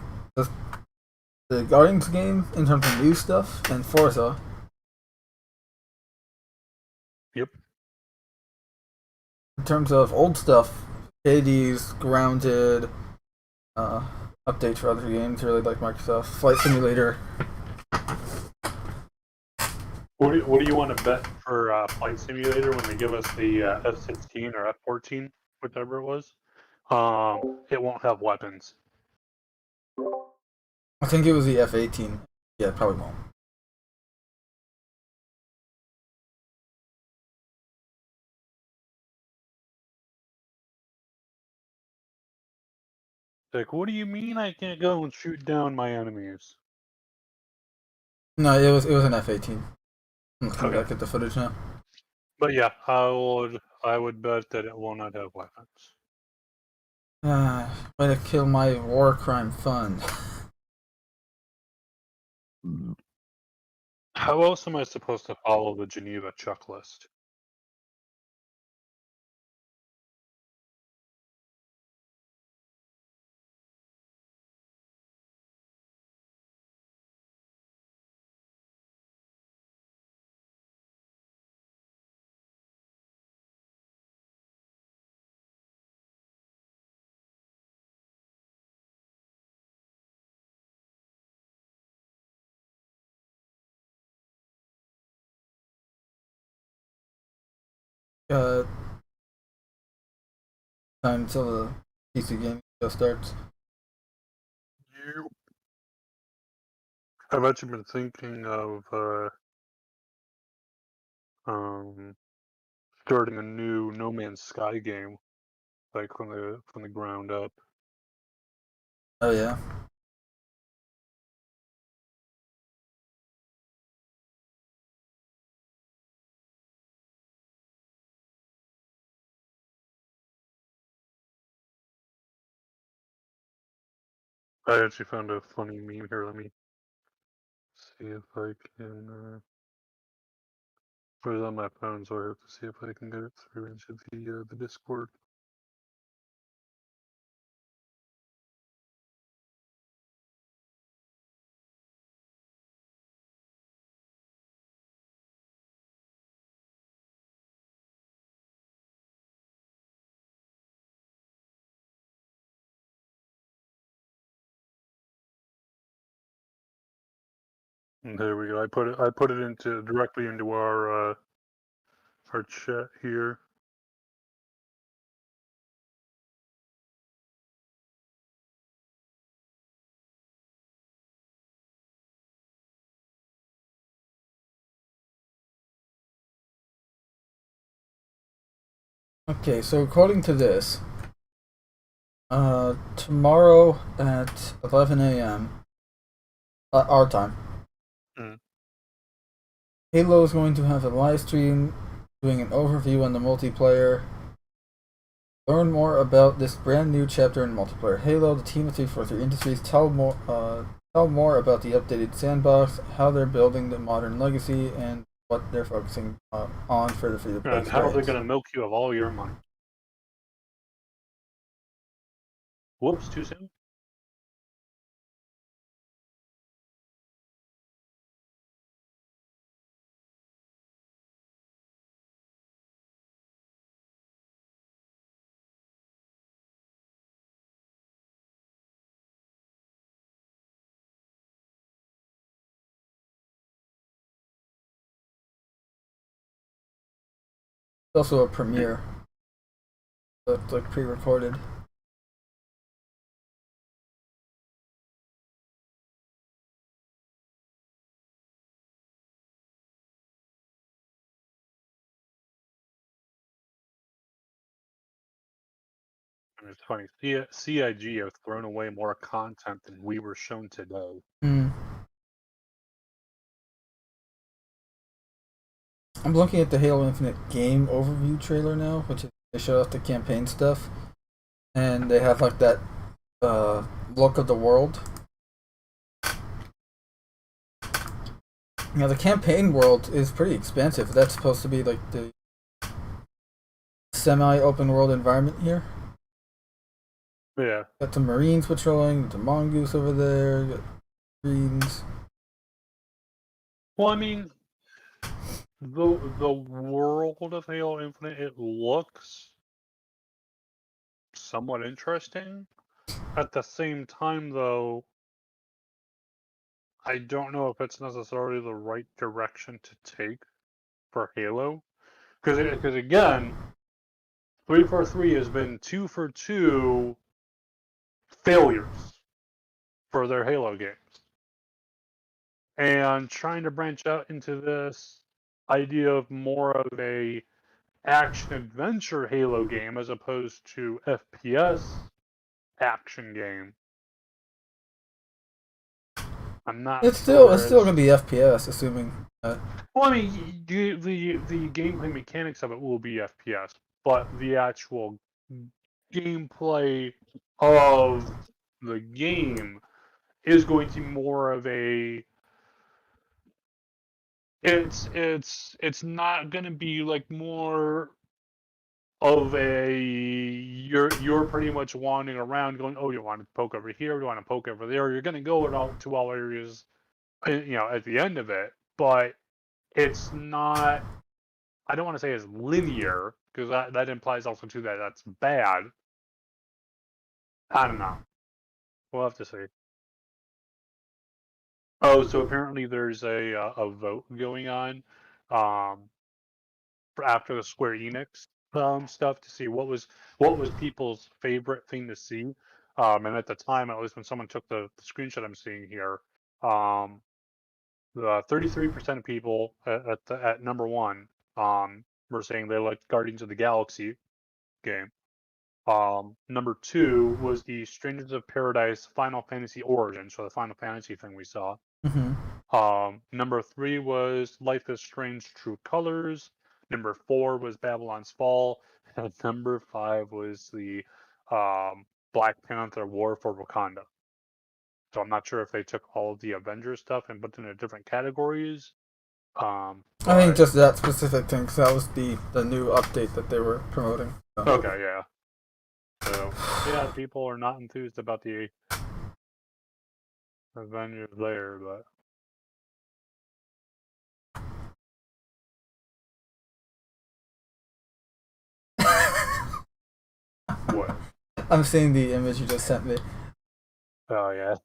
the Guardians game in terms of new stuff and Forza. Yep. In terms of old stuff, Hades, Grounded, updates for other games, really like Microsoft Flight Simulator. What do you want to bet for Flight Simulator when they give us the F-16 or F-14, whichever it was? It won't have weapons. I think it was the F-18. Yeah, probably won't. Like, what do you mean I can't go and shoot down my enemies? No, it was an F-18. I'm looking Okay. back at the footage now. But yeah, I would bet that it will not have weapons. Way to kill my war crime fun. How else am I supposed to follow the Geneva checklist? Time until the PC game show starts. I've actually been thinking of starting a new No Man's Sky game, like from the ground up. Oh yeah. I actually found a funny meme here. Let me see if I can put it on my phone, so I have to see if I can get it through into the Discord. And there we go. I put it into directly into our chat here. Okay, so according to this, tomorrow at 11 a.m. Our time, Halo is going to have a live stream doing an overview on the multiplayer. Learn more about this brand new chapter in multiplayer Halo. The team of 343 Industries tell more about the updated sandbox, how they're building the modern legacy, and what they're focusing on for the free-to-play And how they're experience. going to milk you of all your money. Whoops, too soon? It's also a premiere that's like pre-recorded. And it's funny. CIG have thrown away more content than we were shown today. I'm looking at the Halo Infinite game overview trailer now, which is, they show off the campaign stuff, and they have like that look of the world. Now the campaign world is pretty expansive. That's supposed to be like the semi-open world environment here. Yeah. Got some Marines patrolling, the Mongoose over there, got Greens. Well, I mean, the world of Halo Infinite, it looks somewhat interesting. At the same time, though, I don't know if it's necessarily the right direction to take for Halo. Because again, 343 has been 2 for 2 failures for their Halo games. And trying to branch out into this idea of more of a action-adventure Halo game as opposed to FPS action game. I'm not It's sure still gonna be FPS, assuming. Well, I mean, the gameplay mechanics of it will be FPS, but the actual gameplay of the game is going to be more of a. It's not going to be like more of a you're pretty much wandering around going, oh, you want to poke over here, you want to poke over there. You're going to go to all areas, at the end of it, but it's not. I don't want to say it's linear because that implies also too that that's bad. I don't know. We'll have to see. Oh, so apparently there's a vote going on, after the Square Enix stuff to see what was people's favorite thing to see. And at the time, at least when someone took the screenshot I'm seeing here, the 33% of people at number one were saying they liked Guardians of the Galaxy game. Number 2 was the Strangers of Paradise Final Fantasy Origins, so the Final Fantasy thing we saw. Number 3 was Life is Strange True Colors. Number 4 was Babylon's Fall. And number 5 was the Black Panther War for Wakanda. So I'm not sure if they took all of the Avengers stuff and put it into different categories. I think just that specific thing, because that was the new update that they were promoting. So. Okay, yeah. So, yeah, people are not enthused about the Avengers there, but... What? I'm seeing the image you just sent me. Oh, yeah.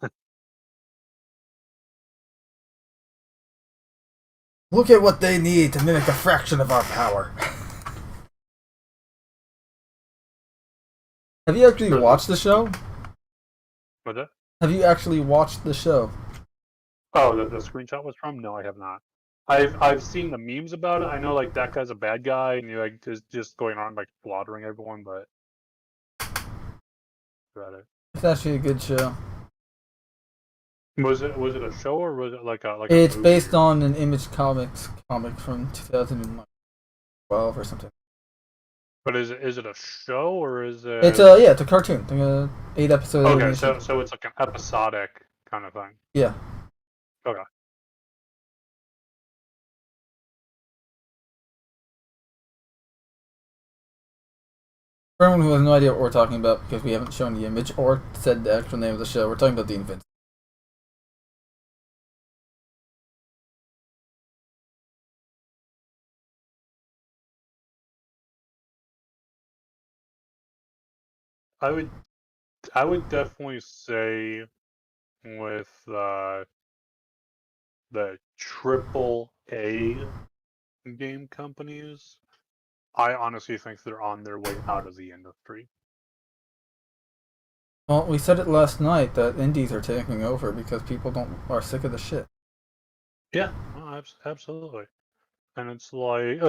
Look at what they need to mimic a fraction of our power. Have you actually watched the show? What's that? Have you actually watched the show? Oh, the screenshot was from? No, I have not. I've seen the memes about it. I know like that guy's a bad guy, and you're like just going around like slaughtering everyone, but about it. It's actually a good show. Was it a show or was it like a It's movie? based on an Image Comics comic from 2012 or something. But is it a show or is it? It's it's a cartoon. 8-episode. Okay, animation. so it's like an episodic kind of thing. Yeah. Okay. For anyone who has no idea what we're talking about, because we haven't shown the image or said the actual name of the show, we're talking about the Invincible. I would definitely say with the AAA game companies, I honestly think they're on their way out of the industry. Well, we said it last night that indies are taking over because people are sick of the shit. Yeah, no, absolutely. And it's like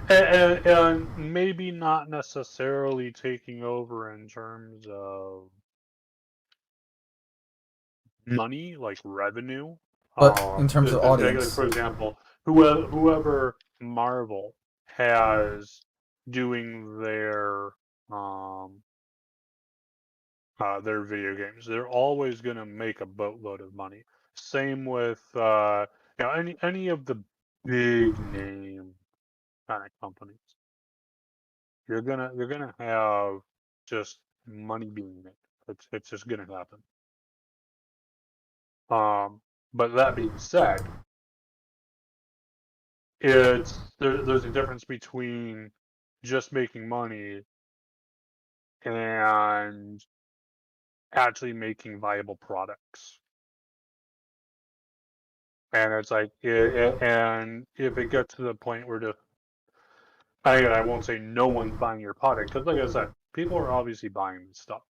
and maybe not necessarily taking over in terms of money, like revenue. But in terms of audience. Like, for example, whoever Marvel has doing their video games, they're always going to make a boatload of money. Same with any of the big name kind of companies. You're gonna have just money being made. It's just gonna happen. But that being said, there's a difference between just making money and actually making viable products. And it's like, and if it gets to the point where I won't say no one's buying your product, because like I said, people are obviously buying this stuff.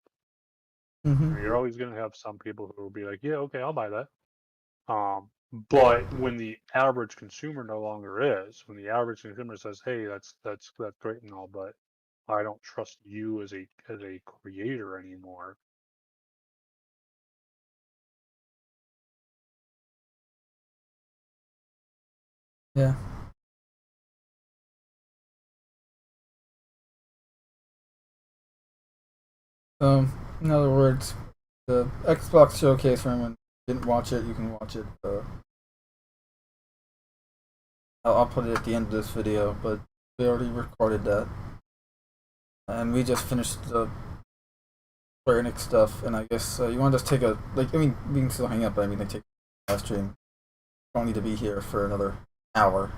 Mm-hmm. You're always going to have some people who will be like, yeah, okay, I'll buy that. But when the average consumer no longer is, when the average consumer says, hey, that's great and all, but I don't trust you as a creator anymore. Yeah. In other words, the Xbox showcase for anyone who didn't watch it, you can watch it. I'll put it at the end of this video, but we already recorded that. And we just finished the Enix stuff, and I guess you want to just take a, like, I mean, we can still hang up, but I mean, take a live stream. Don't need to be here for another hour.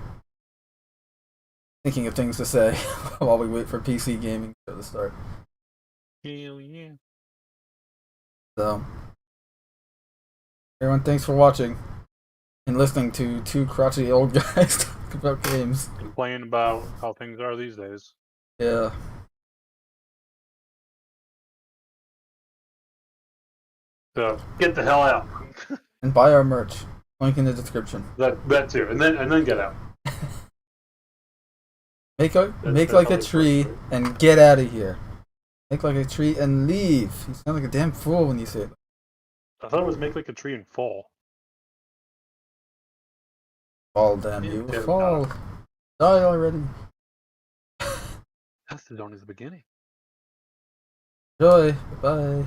Thinking of things to say while we wait for PC gaming to start. Hell yeah. So, everyone, thanks for watching and listening to two crotchety old guys talk about games. Complain about how things are these days. Yeah. So get the hell out. And buy our merch. Link in the description. That too, and then get out. Make like a tree and get out of here. Make like a tree and leave. You sound like a damn fool when you say it. I thought it was make like a tree and fall. Fall, damn you. Fall. Die already. That's only the beginning. Enjoy. Bye.